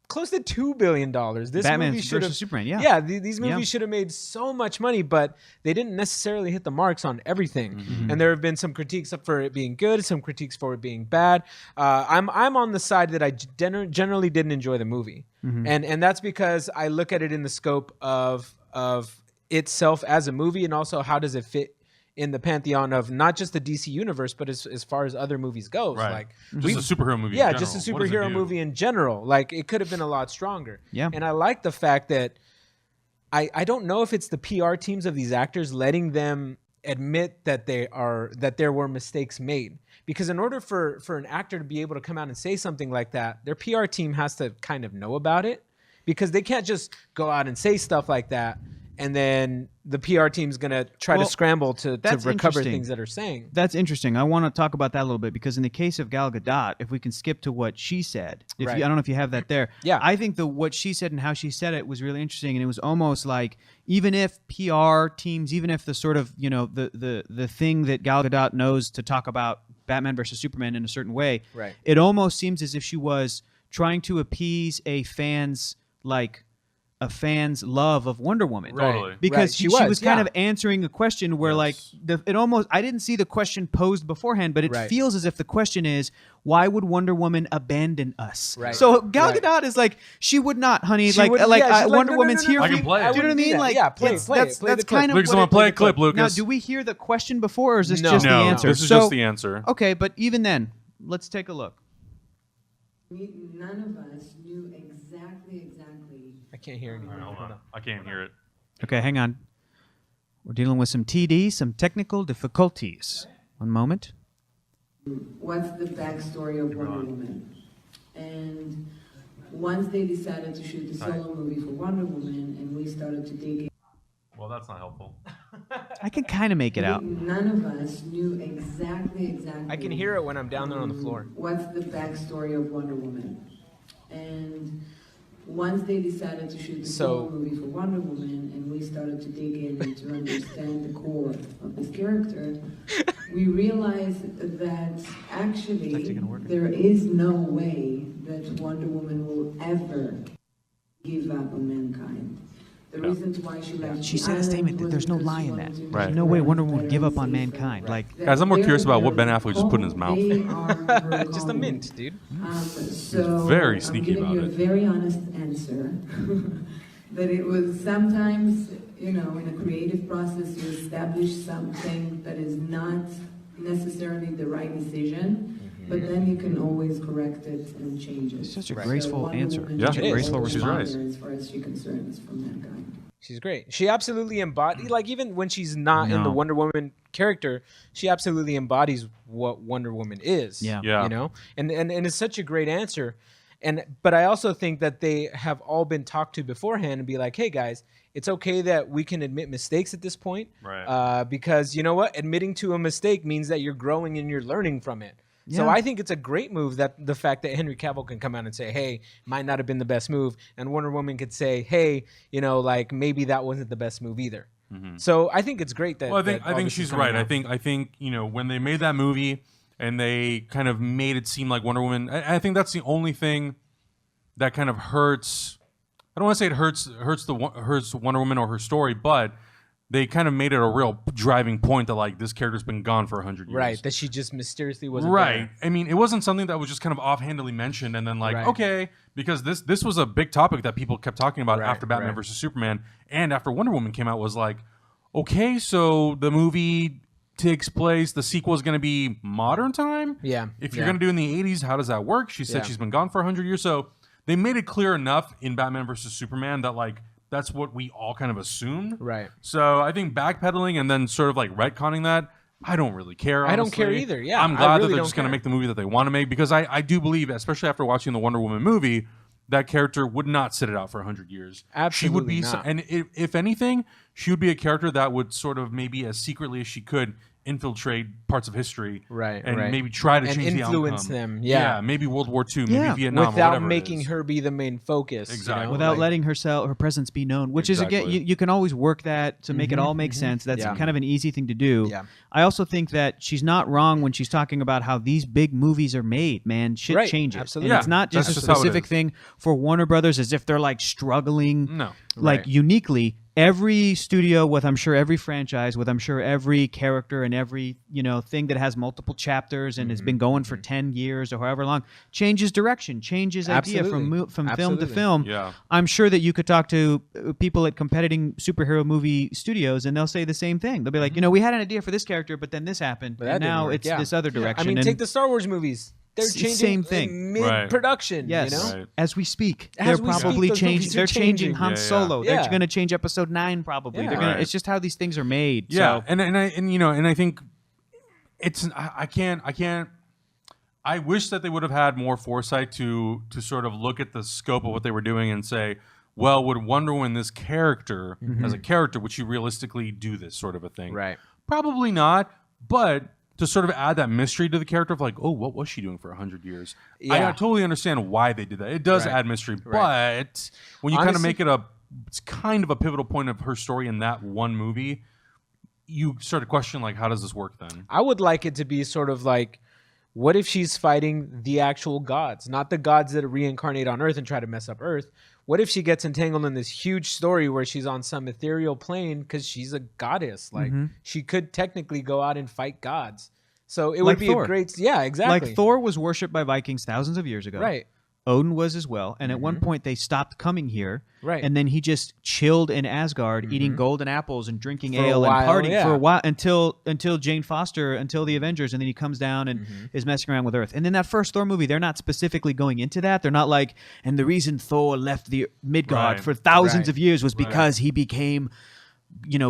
S2: close to $2 billion. This
S3: Batman
S2: movie should have
S3: Superman,
S2: these movies should have made so much money, but they didn't necessarily hit the marks on everything. And there have been some critiques for it being good, some critiques for it being bad. I'm on the side that I generally didn't enjoy the movie, and that's because I look at it in the scope of itself as a movie, and also how does it fit in the pantheon of not just the DC universe, but as far as other movies goes. Like,
S1: just a superhero movie.
S2: Yeah, just a superhero movie in general. Like, it could have been a lot stronger. And I like the fact that I don't know if it's the PR teams of these actors letting them admit that there were mistakes made. Because in order for an actor to be able to come out and say something like that, their PR team has to kind of know about it, because they can't just go out and say stuff like that and then the PR team's going to try to scramble to recover things that are saying.
S3: That's interesting. I want to talk about that a little bit, because in the case of Gal Gadot, if we can skip to what she said, I don't know if you have that there. I think what she said and how she said it was really interesting, and it was almost like, even if PR teams, even if the sort of, you know, the thing that Gal Gadot knows to talk about Batman versus Superman in a certain way, it almost seems as if she was trying to appease a fan's love of Wonder Woman, because she was kind of answering a question where I didn't see the question posed beforehand, but it feels as if the question is, why would Wonder Woman abandon us? So Gal Gadot is like, she would not, honey. Wonder Woman's here.
S1: I can play it.
S3: Do you know what I mean? Like, that's kind of.
S1: Someone play a clip, Lucas.
S3: Now, do we hear the question before, or is this just the answer?
S1: This is just the answer.
S3: Okay, but even then, let's take a look.
S4: None of us knew exactly.
S2: I can't hear anything.
S1: Hold on. I can't hear it.
S3: Okay, hang on. We're dealing with some TD, some technical difficulties. One moment.
S4: What's the backstory of Wonder Woman? And once they decided to shoot the solo movie for Wonder Woman, and we started to dig in.
S1: Well, that's not helpful.
S3: I can kind of make it out.
S4: None of us knew exactly.
S2: I can hear it when I'm down there on the floor.
S4: What's the backstory of Wonder Woman? And once they decided to shoot the solo movie for Wonder Woman, and we started to dig in and to understand the core of this character, we realized that actually there is no way that Wonder Woman will ever give up on mankind. The reasons why she left
S3: She said a statement that there's no lie in that. There's no way Wonder Woman would give up on mankind. Like,
S1: guys, I'm more curious about what Ben Affleck just put in his mouth.
S2: Just a mint, dude.
S4: So
S1: very sneaky about it.
S4: I'm giving you a very honest answer. That it was sometimes, you know, in a creative process, you establish something that is not necessarily the right decision. But then you can always correct it and change it.
S3: It's such a graceful answer.
S1: Such
S3: a graceful response.
S4: As far as she's concerned, is from mankind.
S2: She's great. She absolutely embodies, like, even when she's not in the Wonder Woman character, she absolutely embodies what Wonder Woman is.
S3: Yeah.
S2: You know? And it's such a great answer. But I also think that they have all been talked to beforehand and be like, hey, guys, it's okay that we can admit mistakes at this point. Because, you know what? Admitting to a mistake means that you're growing and you're learning from it. Yeah. So I think it's a great move, that the fact that Henry Cavill can come out and say, hey, might not have been the best move. And Wonder Woman could say, hey, you know, like, maybe that wasn't the best move either. So I think it's great that.
S1: Well,
S2: that
S1: I think she's right. I think when they made that movie and they kind of made it seem like Wonder Woman, I think that's the only thing that kind of hurts. I don't want to say it hurts Wonder Woman or her story, but they kind of made it a real driving point that like this character's been gone for 100 years.
S2: Right, that she just mysteriously wasn't
S1: right.
S2: there.
S1: I mean, it wasn't something that was just kind of offhandedly mentioned and then like, okay, because this was a big topic that people kept talking about after Batman versus Superman and after Wonder Woman came out was like, okay, so the movie takes place, the sequel is going to be modern time?
S2: Yeah.
S1: If you're going to do it in the 80s, how does that work? She said she's been gone for 100 years. So they made it clear enough in Batman versus Superman that like, that's what we all kind of assumed.
S2: Right.
S1: So I think backpedaling and then sort of like retconning that, I don't really care. Honestly.
S2: I don't care either. Yeah.
S1: I'm glad that they're just going to make the movie that they want to make because I do believe, especially after watching the Wonder Woman movie, that character would not sit it out for 100 years.
S2: Absolutely
S1: she would be,
S2: not.
S1: And if anything, she would be a character that would sort of maybe as secretly as she could infiltrate parts of history,
S2: and
S1: maybe try to change the outcome.
S2: Influence them,
S1: maybe World War II, maybe Vietnam,
S2: without making her be the main focus,
S1: exactly,
S3: without letting her presence be known. Which is again, you can always work that to make it all make sense. That's kind of an easy thing to do.
S2: Yeah.
S3: I also think that she's not wrong when she's talking about how these big movies are made. Man, shit changes.
S2: Absolutely,
S3: and it's not just a specific thing for Warner Brothers, as if they're like struggling, uniquely. Every studio with, I'm sure, every franchise with, I'm sure, every character and every, thing that has multiple chapters and has been going for 10 years or however long, changes direction, changes idea from film to film.
S1: Yeah.
S3: I'm sure that you could talk to people at competing superhero movie studios and they'll say the same thing. They'll be like, we had an idea for this character, but then this happened, and now it's this other direction.
S2: I mean, take the Star Wars movies. They're changing
S3: same thing
S2: mid-production.
S3: Yes, as we speak, they're probably changing. They're changing Han Solo. They're going to change Episode 9 probably. They're gonna. It's just how these things are made.
S1: Yeah,
S3: so.
S1: and I think it's I can't. I wish that they would have had more foresight to sort of look at the scope of what they were doing and say, well, would Wonder Woman, this character as a character, would she realistically do this sort of a thing?
S2: Right.
S1: Probably not, but to sort of add that mystery to the character of like, oh, what was she doing for 100 years? I totally understand why they did that. It does add mystery, but when you kind of make it it's kind of a pivotal point of her story in that one movie, you start to question like, how does this work then?
S2: I would like it to be sort of like, what if she's fighting the actual gods, not the gods that reincarnate on Earth and try to mess up Earth? What if she gets entangled in this huge story where she's on some ethereal plane because she's a goddess? Like she could technically go out and fight gods. So it would be
S3: Thor.
S2: a great, exactly.
S3: Like Thor was worshipped by Vikings thousands of years ago.
S2: Right.
S3: Odin was as well. And at one point they stopped coming here.
S2: Right.
S3: And then he just chilled in Asgard, eating golden apples and drinking
S2: For a
S3: ale and
S2: while,
S3: partying for a while until Jane Foster, until the Avengers, and then he comes down and is messing around with Earth. And in that first Thor movie, they're not specifically going into that. They're not like, and the reason Thor left the Midgard for thousands of years was because he became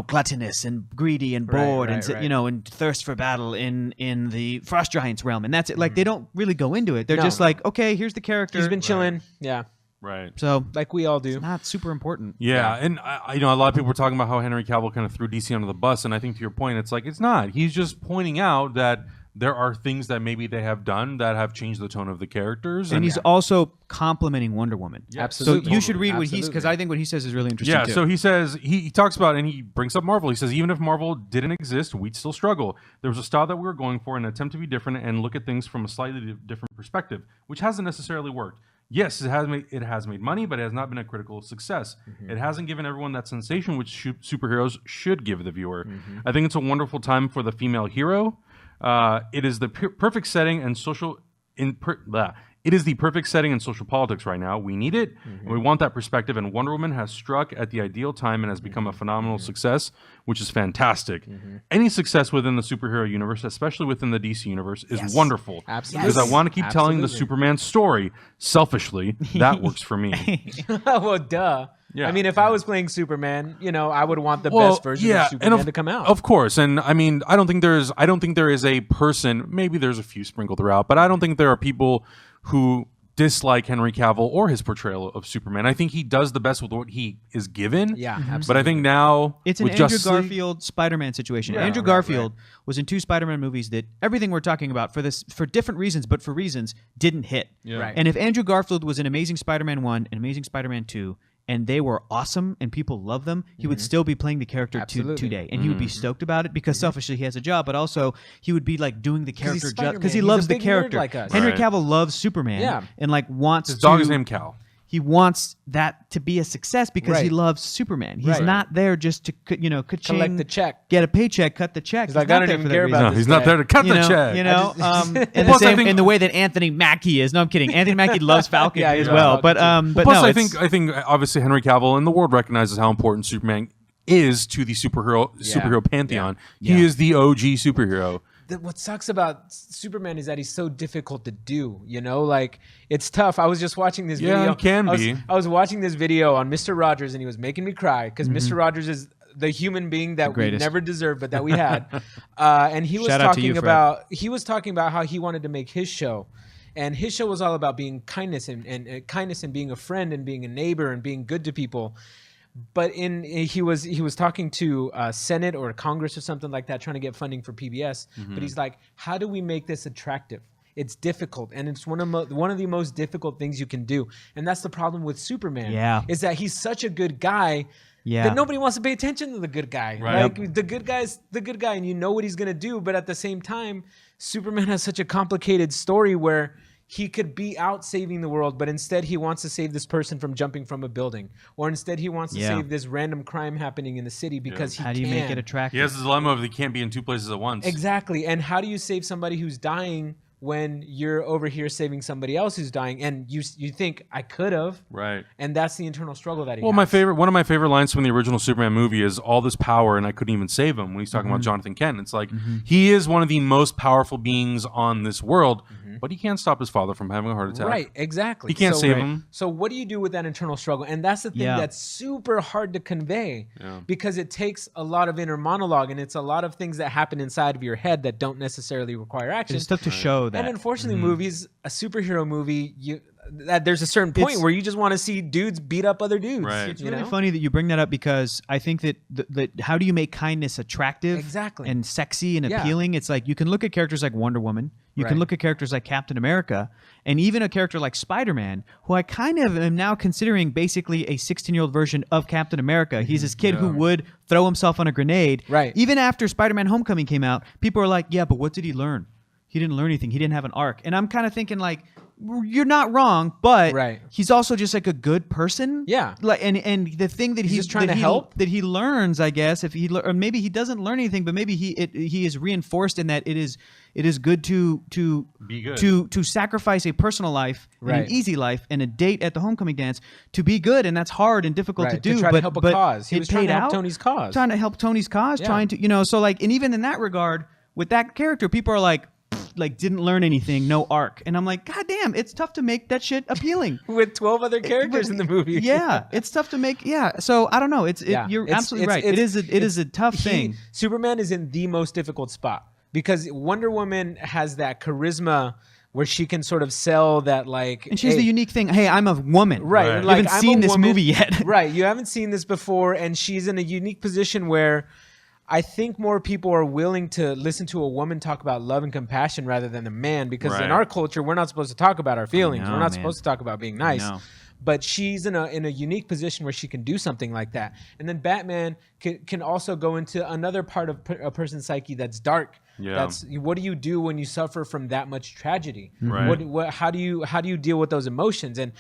S3: gluttonous and greedy and bored and thirst for battle in the Frost Giants realm. And that's it. Like, they don't really go into it. They're just like, okay, here's the character.
S2: He's been chilling. Yeah.
S1: Right.
S3: So,
S2: like we all do.
S3: It's not super important.
S1: Yeah. And a lot of people were talking about how Henry Cavill kind of threw DC under the bus. And I think to your point, it's like, it's not. He's just pointing out that there are things that maybe they have done that have changed the tone of the characters.
S3: And he's also complimenting Wonder Woman.
S1: Yeah,
S2: absolutely.
S3: So you should read what he's, because I think what he says is really interesting too.
S1: So he says, he talks about, and he brings up Marvel. He says, even if Marvel didn't exist, we'd still struggle. There was a style that we were going for, an attempt to be different and look at things from a slightly different perspective, which hasn't necessarily worked. Yes, it has made money, but it has not been a critical success. It hasn't given everyone that sensation which superheroes should give the viewer. I think it's a wonderful time for the female hero. It is the perfect setting and it is the perfect setting in social politics right now. We need it, and we want that perspective. And Wonder Woman has struck at the ideal time and has become a phenomenal success, which is fantastic. Any success within the superhero universe, especially within the DC universe, is wonderful.
S2: Absolutely.
S1: Because I want to keep telling the Superman story selfishly. That works for me.
S2: Well, duh.
S1: Yeah.
S2: I mean, if I was playing Superman, I would want the best version of Superman to come out.
S1: Of course. And I mean, I don't think there is a person, maybe there's a few sprinkled throughout, but I don't think there are people who dislike Henry Cavill or his portrayal of Superman. I think he does the best with what he is given.
S2: Yeah, absolutely.
S1: But I think now
S3: it's an Andrew Garfield Spider-Man situation. Andrew Garfield was in 2 Spider-Man movies that everything we're talking about for different reasons, but for reasons didn't hit.
S1: Yeah. Right.
S3: And if Andrew Garfield was in Amazing Spider-Man 1 and Amazing Spider-Man 2, and they were awesome and people love them, he would still be playing the character today, and he would be stoked about it because selfishly he has a job, but also he would be like doing the character because he loves the character.
S2: Like us.
S3: Henry Cavill loves Superman, and like wants
S1: his dog is named Cal.
S3: He wants that to be a success because he loves Superman. He's not there just to
S2: collect the check,
S3: get a paycheck, cut the check.
S2: He's like, I don't even care about this.
S1: He's not there to cut the check.
S3: In the way that Anthony Mackie is. No, I'm kidding. Anthony Mackie loves Falcon as well. But
S1: plus, I think obviously Henry Cavill and the world recognizes how important Superman is to the superhero pantheon. He is the OG superhero.
S2: What sucks about Superman is that he's so difficult to do, like it's tough. I was just watching this video.
S1: Yeah, he can be.
S2: I was watching this video on Mr. Rogers and he was making me cry because Mr. Rogers is the human being that we never deserved, but that we had. And he was talking about how he wanted to make his show. And his show was all about being kindness and kindness and being a friend and being a neighbor and being good to people. But he was talking to Senate or Congress or something like that, trying to get funding for PBS. But he's like, how do we make this attractive? It's difficult, and it's one of the most difficult things you can do. And that's the problem with Superman. Is that he's such a good guy that nobody wants to pay attention to the good guy.
S1: Right.
S2: Like the good guy's the good guy, and you know what he's gonna do. But at the same time, Superman has such a complicated story where he could be out saving the world, but instead he wants to save this person from jumping from a building, or instead he wants to save this random crime happening in the city because
S3: how do you make it attractive?
S1: He has the dilemma of he can't be in two places at once.
S2: Exactly. And how do you save somebody who's dying when you're over here saving somebody else who's dying, and you think I could have,
S1: right?
S2: And that's the internal struggle that he has.
S1: One of my favorite lines from the original Superman movie is all this power and I couldn't even save him, when he's talking about Jonathan Kent. It's like he is one of the most powerful beings on this world, but he can't stop his father from having a heart attack.
S2: Right, exactly.
S1: He can't save him.
S2: So what do you do with that internal struggle? And that's the thing that's super hard to convey because it takes a lot of inner monologue, and it's a lot of things that happen inside of your head that don't necessarily require action.
S3: It's tough to show that.
S2: And unfortunately, movies, a superhero movie, there's a certain point where you just want to see dudes beat up other dudes.
S1: Right.
S3: It's really funny that you bring that up because I think that how do you make kindness attractive and sexy and appealing? It's like you can look at characters like Wonder Woman. You can look at characters like Captain America, and even a character like Spider-Man, who I kind of am now considering basically a 16-year-old version of Captain America. He's this kid who would throw himself on a grenade.
S2: Right.
S3: Even after Spider-Man Homecoming came out, people are like, yeah, but what did he learn? He didn't learn anything. He didn't have an arc. And I'm kind of thinking like, you're not wrong, but he's also just like a good person.
S2: Yeah.
S3: Like and the thing that he's
S2: just trying to help,
S3: that he learns, I guess, or maybe he doesn't learn anything, but maybe he is reinforced in that it is good to
S1: be good,
S3: to sacrifice a personal life and an easy life and a date at the homecoming dance to be good, and that's hard and difficult to do.
S2: To try to help a cause. He was trying to help Tony's cause.
S3: Trying to help Tony's cause. Trying to so like, and even in that regard, with that character, people are like didn't learn anything, no arc. And I'm like, God damn, it's tough to make that shit appealing.
S2: With 12 other characters in the movie.
S3: Yeah, it's tough to make, so I don't know. You're absolutely right. It is a tough thing.
S2: Superman is in the most difficult spot because Wonder Woman has that charisma where she can sort of sell that
S3: and she's the unique thing. Hey, I'm a woman.
S2: Right.
S3: You haven't seen this movie yet.
S2: Right. You haven't seen this before, and she's in a unique position where I think more people are willing to listen to a woman talk about love and compassion rather than a man, because in our culture, we're not supposed to talk about our feelings. We're not supposed to talk about being nice. But she's in a unique position where she can do something like that. And then Batman can also go into another part of a person's psyche that's dark. Yeah. That's what do you do when you suffer from that much tragedy?
S1: Right.
S2: How do you deal with those emotions? And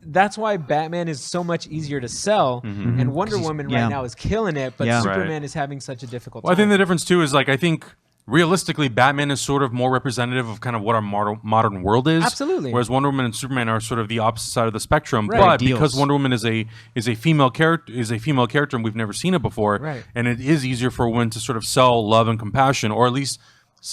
S2: that's why Batman is so much easier to sell, and Wonder Woman right now is killing it, but Superman is having such a difficult time.
S1: I think the difference too is I think realistically, Batman is sort of more representative of kind of what our modern world is.
S2: Absolutely.
S1: Whereas Wonder Woman and Superman are sort of the opposite side of the spectrum.
S2: Right.
S1: But because Wonder Woman is a female character, and we've never seen it before, and it is easier for a woman to sort of sell love and compassion, or at least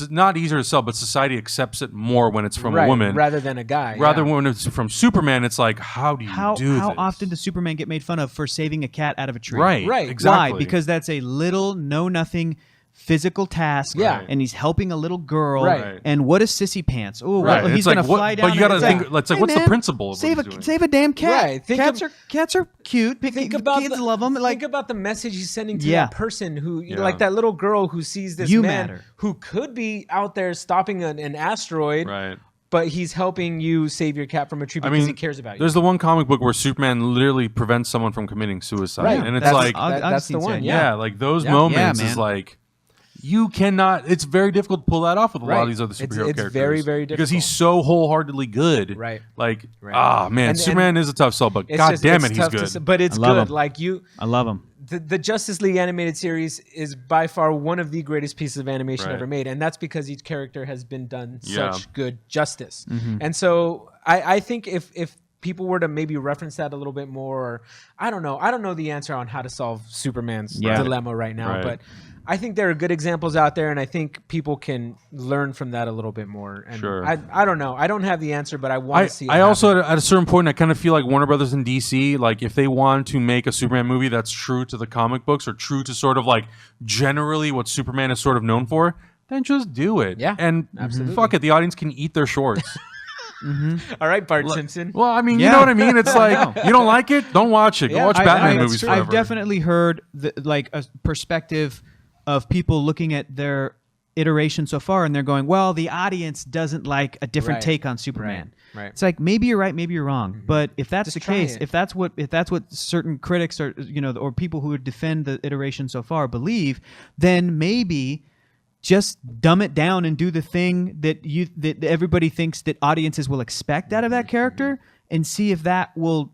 S1: not easier to sell, but society accepts it more when it's from a woman
S2: rather than a guy.
S1: Rather when it's from Superman, it's like, how do you do this?
S3: How often does Superman get made fun of for saving a cat out of a tree?
S1: Right. Exactly.
S3: Why? Because that's a little know-nothing physical task, and he's helping a little girl. And what is sissy pants? Oh, well, he's gonna fly down.
S1: But you gotta think. Let's say, what's the principle? Of
S3: save a damn cat. Cats are cute. Kids love them.
S2: Think about the message he's sending to that person who, like that little girl who sees this man who could be out there stopping an asteroid.
S1: Right.
S2: but he's helping you save your cat from a tree because he cares about you.
S1: There's the one comic book where Superman literally prevents someone from committing suicide,
S2: Right.
S1: and it's
S2: That's-
S1: like,
S2: that's the one.
S1: yeah, like those moments
S3: Yeah,
S1: is
S3: man.
S1: like. You cannot. It's very difficult to pull that off with a lot of these other superhero
S2: it's
S1: characters.
S2: very, very
S1: because he's
S2: difficult.
S1: so wholeheartedly good.
S2: Right.
S1: Like,
S2: Right.
S1: man,
S2: And-
S1: Superman is a tough sell, but
S2: It's
S1: god
S2: just-
S1: damn
S2: it's
S1: it, he's
S2: tough to
S1: good.
S2: say, but it's
S3: I love
S2: good.
S3: him.
S2: Like you,
S3: I love him.
S2: the Justice League animated series is by far one of the greatest pieces of animation
S1: Right.
S2: ever made, and that's because each character has been done
S1: Yeah.
S2: such good justice. And so I think if people were to maybe reference that a little bit more, or, I don't know the answer on how to solve Superman's dilemma right now,
S1: Right.
S2: but I think there are good examples out there, and I think people can learn from that a little bit more. And
S1: Sure.
S2: I don't know. I don't have the answer, but I want to see it
S1: I also,
S2: happen.
S1: at a certain point, I kind of feel like Warner Brothers and DC, like if they want to make a Superman movie that's true to the comic books or true to sort of like generally what Superman is sort of known for, then just do it.
S2: Yeah,
S1: and
S2: absolutely.
S1: fuck it, the audience can eat their shorts.
S2: All right, Bart Simpson.
S1: Well, I mean, you
S3: Yeah.
S1: know what I mean? It's like, you don't like it? Don't watch it. Go
S2: Yeah,
S1: watch
S2: I-
S1: Batman
S2: that's
S1: movies
S2: true.
S1: forever.
S3: I've definitely heard like a perspective of people looking at their iteration so far, and they're going, "Well, the audience doesn't like a different
S2: Right.
S3: take on Superman."
S2: Right.
S3: It's like maybe you're right, maybe you're wrong. But if that's
S2: Just
S3: the
S2: try
S3: case,
S2: it.
S3: if that's what certain critics are, or people who would defend the iteration so far believe, then maybe just dumb it down and do the thing that everybody thinks that audiences will expect out of that character, and see if that will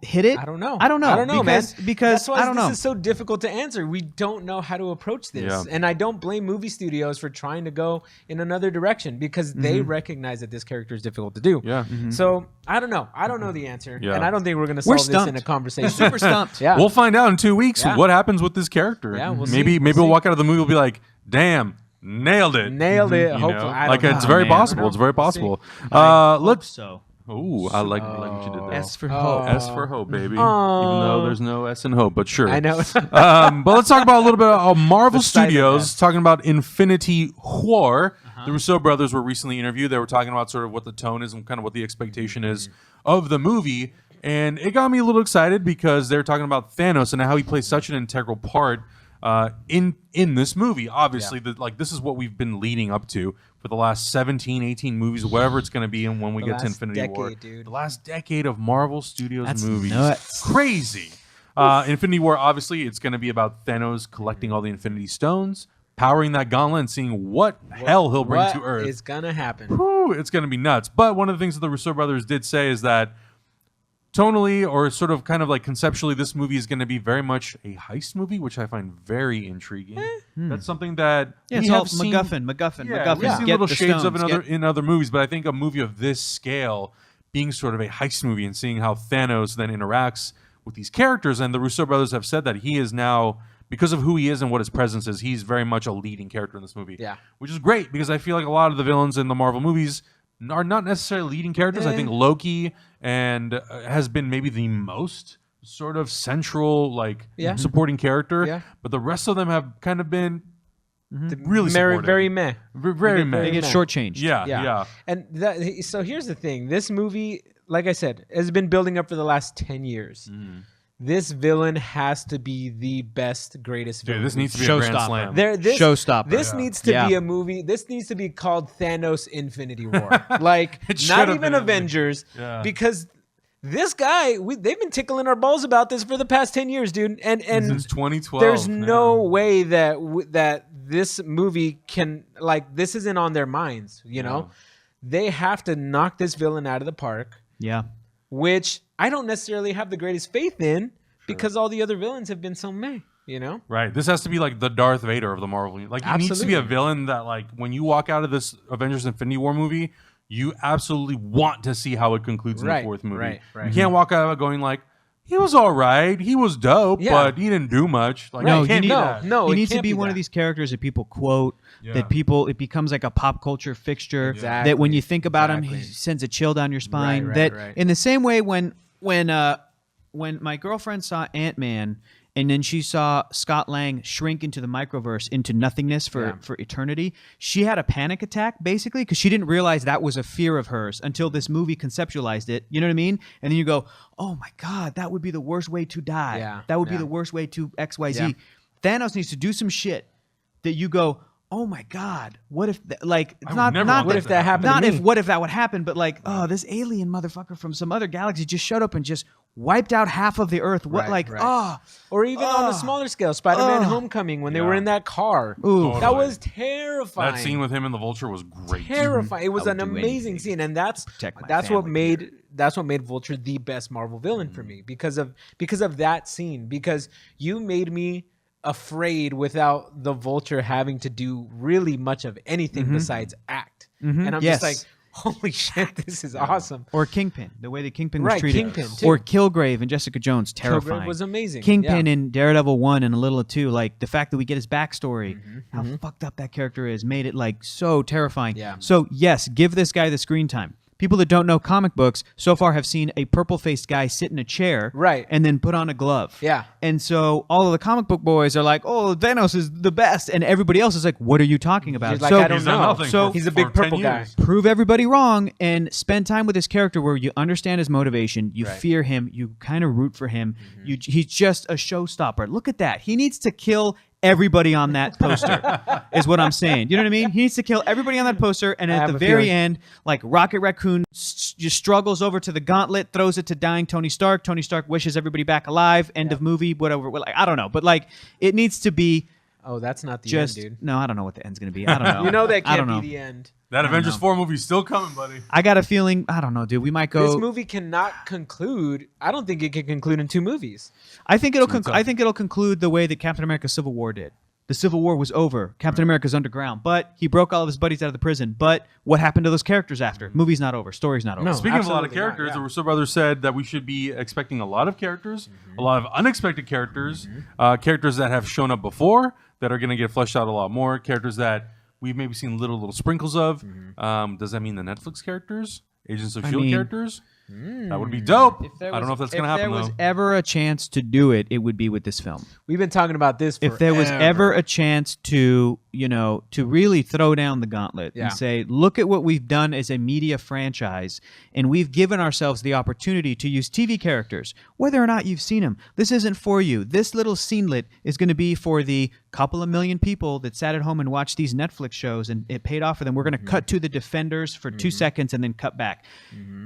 S3: hit it.
S2: I don't know.
S3: I don't know,
S2: man.
S3: because
S2: that's why
S3: I don't know.
S2: This is so difficult to answer. We don't know how to approach this,
S1: Yeah.
S2: and I don't blame movie studios for trying to go in another direction because they recognize that this character is difficult to do.
S1: Yeah.
S2: So I don't know. I don't know the answer,
S1: Yeah.
S2: and I don't think we're going to
S3: We're
S2: solve this in
S3: stumped.
S2: a conversation.
S3: Super stumped.
S2: Yeah.
S1: We'll find out in 2 weeks
S2: Yeah.
S1: what happens with this character.
S2: Yeah, we'll
S1: maybe
S2: see.
S1: maybe
S2: We'll
S1: we'll
S2: see.
S1: walk out of the movie and be like, damn, nailed it.
S2: Nailed it.
S1: You
S2: Hopefully,
S1: know?
S2: I
S1: Like
S2: don't
S1: it's
S2: know.
S1: very
S3: man.
S1: possible. It's very
S2: We'll see.
S1: possible.
S3: Hope
S1: Let's.
S3: so.
S1: Ooh, I like what you did there.
S3: S for hope.
S1: S for hope, baby.
S2: Oh.
S1: Even though there's no S in hope, but sure.
S2: I know.
S1: But let's talk about a little bit of Marvel
S2: The silent
S1: Studios,
S2: S.
S1: talking about Infinity War. The Russo brothers were recently interviewed. They were talking about sort of what the tone is and kind of what the expectation is of the movie. And it got me a little excited because they're talking about Thanos and how he plays such an integral part in this movie. Obviously, this is what we've been leading up to for the last 17, 18 movies, whatever it's going to be, and when we
S2: The
S1: get to
S2: last
S1: Infinity War.
S2: decade, dude.
S1: The last decade of Marvel Studios
S3: That's
S1: movies.
S3: nuts.
S1: Crazy. Infinity War, obviously, it's going to be about Thanos collecting all the Infinity Stones, powering that gauntlet, and seeing what hell he'll bring to Earth.
S2: What is going to happen?
S1: Whew, it's going to be nuts. But one of the things that the Russo brothers did say is that tonally, or sort of kind of like conceptually, this movie is going to be very much a heist movie, which I find very intriguing. That's something that
S3: Yeah,
S1: we
S3: it's all
S1: have seen-
S3: MacGuffin.
S1: Yeah,
S3: MacGuffin.
S1: we see
S3: Get
S1: little
S3: the
S1: shades of
S3: stones,
S1: in other movies, but I think a movie of this scale being sort of a heist movie and seeing how Thanos then interacts with these characters, and the Russo brothers have said that he is now, because of who he is and what his presence is, he's very much a leading character in this movie.
S2: Yeah.
S1: Which is great because I feel like a lot of the villains in the Marvel movies are not necessarily leading characters. I think Loki has been maybe the most sort of central, like supporting character.
S2: Yeah.
S1: But the rest of them have kind of been
S2: Very,
S1: really supportive.
S2: very meh.
S1: Very meh.
S3: They get
S2: meh.
S3: shortchanged.
S1: Yeah.
S2: And so here's the thing. This movie, like I said, has been building up for the last 10 years. This villain has to be the best, greatest villain.
S1: Dude, this needs to be a grand
S3: Showstopper.
S1: slam.
S3: Showstopper.
S2: This needs to
S3: Yeah.
S2: be a movie. This needs to be called Thanos Infinity War. Like,
S1: It should
S2: not
S1: have
S2: even
S1: been.
S2: Avengers.
S1: Yeah.
S2: Because this guy, they've been tickling our balls about this for the past 10 years, dude. And
S1: Since 2012.
S2: there's
S1: man.
S2: no way that that this movie can, like, this isn't on their minds, you know? They have to knock this villain out of the park,
S3: Yeah.
S2: which I don't necessarily have the greatest faith in because all the other villains have been so meh, you know?
S1: Right. This has to be like the Darth Vader of the Marvel. Like, he needs to be a
S2: Absolutely.
S1: villain that, like, when you walk out of this Avengers Infinity War movie, you absolutely want to see how it concludes in the
S2: Right,
S1: fourth movie.
S2: right.
S1: You can't walk out of it going like, he was all right, he was dope,
S2: Yeah.
S1: but he didn't do much. Like,
S3: No,
S1: you can't
S3: you
S1: do
S3: need-
S1: that.
S2: No,
S3: he
S2: it
S3: needs to
S2: can't
S3: be one
S2: that.
S3: of these characters that people quote,
S1: Yeah.
S3: it becomes like a pop culture fixture.
S2: Exactly.
S3: That when you think about him,
S2: Exactly.
S3: he sends a chill down your spine.
S2: right,
S3: that
S2: right.
S3: in the same way when my girlfriend saw Ant-Man and then she saw Scott Lang shrink into the microverse into nothingness for eternity, she had a panic attack basically because she didn't realize that was a fear of hers until this movie conceptualized it. You know what I mean? And then you go, oh my God, that would be the worst way to die.
S2: Yeah,
S3: That would be
S2: yeah.
S3: the worst way to XYZ.
S2: Yeah.
S3: Thanos needs to do some shit that you go, oh my God, what if like
S1: I would
S3: not
S1: never
S3: not
S1: want
S2: What
S3: that,
S2: if that happened
S3: not
S2: to
S3: if
S2: me?
S3: what if that would happen, but like, oh, this alien motherfucker from some other galaxy just showed up and just wiped out half of the Earth. What
S2: Right,
S3: like
S2: right.
S3: oh
S2: Or even on a smaller scale, Spider-Man Homecoming, when they were
S1: Yeah.
S2: in that car.
S3: Ooh.
S2: That
S1: Totally.
S2: was terrifying.
S1: That scene with him and the Vulture was great.
S2: terrifying. It was
S3: I
S2: an
S3: would do
S2: amazing
S3: anything
S2: scene, and that's
S3: protect my
S2: that's what
S3: family,
S2: made that's what made Vulture the best Marvel villain for me because of that scene. Because you made me afraid without the Vulture having to do really much of anything besides act. And I'm
S3: Yes.
S2: just like, holy shit, this is awesome.
S3: Or Kingpin, the way that Kingpin was
S2: Right,
S3: treated.
S2: Kingpin, too.
S3: Or Kilgrave and Jessica Jones, terrifying.
S2: Kilgrave was amazing.
S3: Kingpin
S2: yeah.
S3: in Daredevil 1 and a little of 2, like the fact that we get his backstory, how fucked up that character is, made it like so terrifying.
S2: Yeah.
S3: So yes, give this guy the screen time. People that don't know comic books so far have seen a purple-faced guy sit in a chair
S2: Right.
S3: and then put on a glove.
S2: Yeah.
S3: And so all of the comic book boys are like, oh, Thanos is the best. And everybody else is like, what are you talking about?
S2: He's like,
S3: so
S2: I don't
S1: He's done
S2: know.
S1: nothing
S3: So
S1: for-
S2: he's a
S1: for
S2: big
S1: 10
S2: purple guy.
S1: years.
S3: prove everybody wrong and spend time with this character where you understand his motivation, you
S2: Right.
S3: fear him, you kind of root for him. He's just a showstopper. Look at that. He needs to kill everybody on that poster is what I'm saying. You know what I mean? He needs to kill everybody on that poster, and at
S2: have
S3: the
S2: a
S3: very
S2: feeling.
S3: end, like Rocket Raccoon just struggles over to the gauntlet, throws it to dying Tony Stark. Tony Stark wishes everybody back alive. End of movie, whatever. Like, I don't know, but like it needs to be
S2: Oh, that's not the
S3: just
S2: end, dude.
S3: no. I don't know what the end's gonna be. I don't know.
S2: You know that
S3: I
S2: can't
S3: don't
S2: be
S3: know.
S2: the end.
S1: That Avengers 4 movie's still coming, buddy.
S3: I got a feeling. I don't know, dude. We might go.
S2: This movie cannot conclude. I don't think it can conclude in 2 movies.
S3: I think it'll.
S1: tough.
S3: I think it'll conclude the way that Captain America: Civil War did. The Civil War was over. Captain America's underground, but he broke all of his buddies out of the prison. But what happened to those characters after? Movie's not over. Story's not over.
S2: No.
S1: Speaking of a lot of
S2: absolutely not,
S1: characters,
S2: yeah.
S1: the Russo brothers said that we should be expecting a lot of characters, a lot of unexpected characters, characters that have shown up before that are going to get fleshed out a lot more, characters that we've maybe seen little sprinkles of. Does that mean the Netflix characters, Agents of S.H.I.E.L.D.
S3: mean-
S1: characters? That would be dope. I don't know if that's going to happen,
S3: If there was
S1: though.
S3: ever a chance to do it, it would be with this film.
S2: We've been talking about this
S3: If there was
S2: forever.
S3: ever a chance to, to really throw down the gauntlet
S2: Yeah.
S3: and say, look at what we've done as a media franchise, and we've given ourselves the opportunity to use TV characters, whether or not you've seen them. This isn't for you. This little scenelet is going to be for the couple of million people that sat at home and watched these Netflix shows, and it paid off for them. We're going to cut to the Defenders for 2 seconds and then cut back.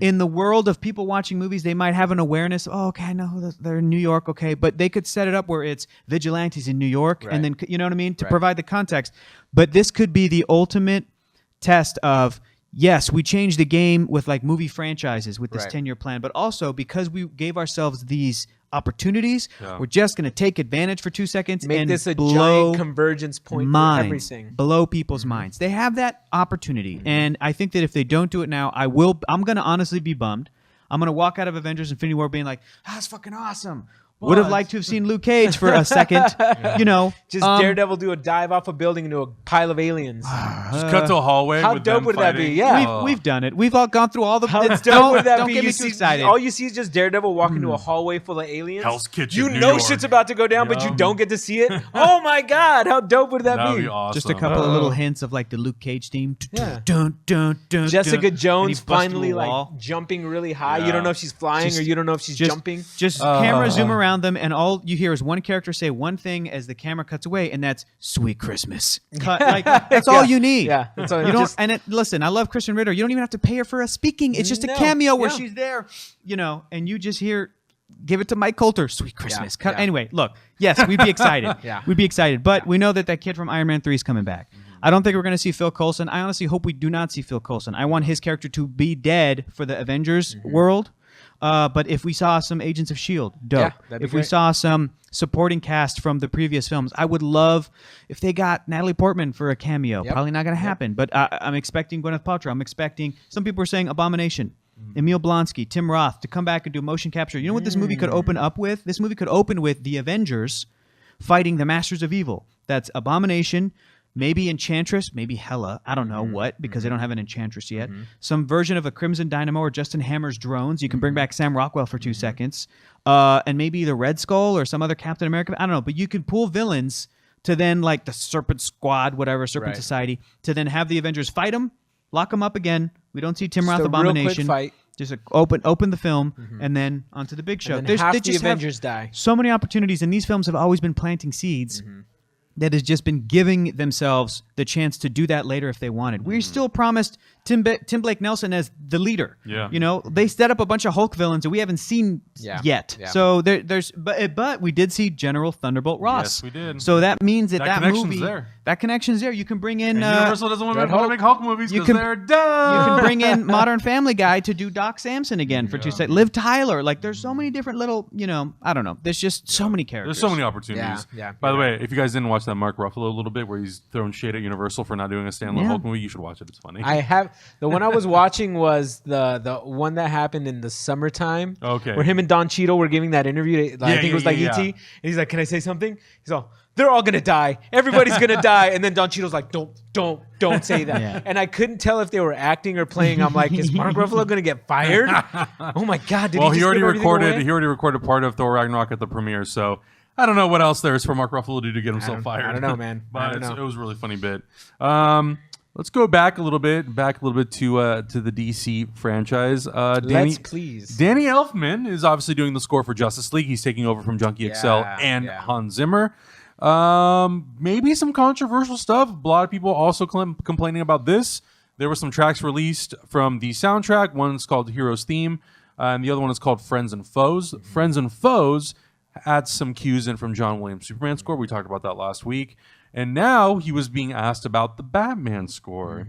S3: In the world of people watching movies, they might have an awareness. Oh, okay, I know they're in New York, okay, but they could set it up where it's vigilantes in New York, and then you know what I mean, to provide the context. But this could be the ultimate test of, yes, we changed the game with like movie franchises with this 10-year plan, but also because we gave ourselves these opportunities, we're just going to take advantage for 2 seconds
S2: make
S3: and
S2: this a
S3: blow
S2: giant convergence point
S3: minds,
S2: for everything.
S3: blow people's minds. They have that opportunity, and I think that if they don't do it now, I'm going to honestly be bummed. I'm going to walk out of Avengers Infinity War being like, that's fucking awesome. Would have liked to have seen Luke Cage for a second,
S2: Just Daredevil do a dive off a building into a pile of aliens.
S1: Just cut to a hallway.
S2: how
S1: with
S2: dope
S1: them
S2: would that be?
S1: fighting.
S2: Yeah.
S3: We've done it. We've all gone through all the.
S2: How
S3: it's-
S2: dope would that
S3: don't
S2: be?
S3: get
S2: You
S3: me too
S2: see,
S3: excited.
S2: all you see is just Daredevil walking into a hallway full of aliens.
S1: Hell's Kitchen,
S2: You
S1: New
S2: know
S1: York.
S2: shit's about to go down, but you
S1: Yeah.
S2: don't get to see it. Oh my god, how dope would that
S1: That would
S2: be?
S1: be awesome.
S3: Just a couple of little hints of like the Luke Cage theme.
S2: Yeah.
S3: Dun, dun, dun,
S2: Jessica
S3: dun. And he
S2: Jones
S3: busts through
S2: finally
S3: a wall.
S2: like jumping really high.
S1: Yeah.
S2: You don't know if she's flying or you don't know if she's
S3: Just-
S2: jumping.
S3: Just camera zoom around them, and all you hear is one character say one thing as the camera cuts away, and that's "Sweet Christmas." Cut. Like that's all you need.
S2: Yeah, that's all.
S3: You don't.
S2: Just,
S3: Listen, I love Kristen Ritter. You don't even have to pay her for a speaking. It's just a
S2: No,
S3: cameo where
S2: yeah.
S3: she's there, and you just hear, "Give it to Mike Coulter." Sweet Christmas. Cut.
S2: yeah.
S3: Anyway, look. Yes, we'd be excited.
S2: Yeah.
S3: We'd be excited, but we know that kid from Iron Man 3 is coming back. I don't think we're going to see Phil Coulson. I honestly hope we do not see Phil Coulson. I want his character to be dead for the Avengers world. But if we saw some Agents of S.H.I.E.L.D., dope.
S2: Yeah, that'd be
S3: If we
S2: great.
S3: saw some supporting cast from the previous films, I would love if they got Natalie Portman for a cameo.
S2: Yep.
S3: Probably not going to happen, but I'm expecting Gwyneth Paltrow. I'm expecting, some people are saying Abomination, Emil Blonsky, Tim Roth to come back and do motion capture. You know what this movie could open up with? This movie could open with the Avengers fighting the Masters of Evil. That's Abomination, maybe Enchantress, maybe Hela. I don't know what, because they don't have an Enchantress yet. Some version of a Crimson Dynamo or Justin Hammer's drones. You can bring back Sam Rockwell for 2 seconds. And maybe the Red Skull or some other Captain America. I don't know, but you could pull villains to then, like the Serpent Squad, whatever, Serpent
S2: Right.
S3: Society, to then have the Avengers fight them, lock them up again. We don't see Tim Roth
S2: Just a real quick
S3: Abomination.
S2: fight.
S3: Just open the film, and then onto the big show.
S2: And then half
S3: they
S2: the
S3: just have
S2: Avengers die.
S3: so many opportunities, and these films have always been planting seeds that has just been giving themselves the chance to do that later if they wanted. We're still promised Tim Blake Nelson as the leader.
S1: Yeah.
S3: You know, they set up a bunch of Hulk villains that we haven't seen yet.
S2: Yeah.
S3: So but we did see General Thunderbolt Ross.
S1: Yes, we did.
S3: So that means that
S1: connection's
S3: movie,
S1: there.
S3: that connection's there. You can bring in
S1: And Universal doesn't want to make Hulk movies because they're dumb.
S3: You can bring in Modern Family Guy to do Doc Samson again for 2 seconds. Liv Tyler. Like, there's so many different little, you know, I don't know. There's just so many characters.
S1: There's so many opportunities.
S2: Yeah.
S1: By the way, if you guys didn't watch that Mark Ruffalo a little bit where he's throwing shade at Universal for not doing a standalone Hulk movie, you should watch it. It's funny.
S2: I have the one I was watching was the one that happened in the summertime.
S1: Okay.
S2: Where him and Don Cheadle were giving that interview. I think it was ET. And he's like, "Can I say something?" He's all, "They're all gonna die. Everybody's gonna die." And then Don Cheadle's like, "Don't say that."
S3: Yeah.
S2: And I couldn't tell if they were acting or playing. I'm like, "Is Mark Ruffalo gonna get fired?" Oh my god! Did
S1: he already recorded.
S2: Away?
S1: He already recorded part of Thor Ragnarok at the premiere. So I don't know what else there is for Mark Ruffalo to do to get himself fired.
S2: I don't know, man.
S1: But it was a really funny bit. Let's go back a little bit to the DC franchise.
S2: Let's please.
S1: Danny Elfman is obviously doing the score for Justice League. He's taking over from Junkie XL and Hans Zimmer. Maybe some controversial stuff. A lot of people also complaining about this. There were some tracks released from the soundtrack. One's called Hero's Theme, and the other one is called Friends and Foes. Friends and Foes adds some cues in from John Williams' Superman score. We talked about that last week. And now he was being asked about the Batman score.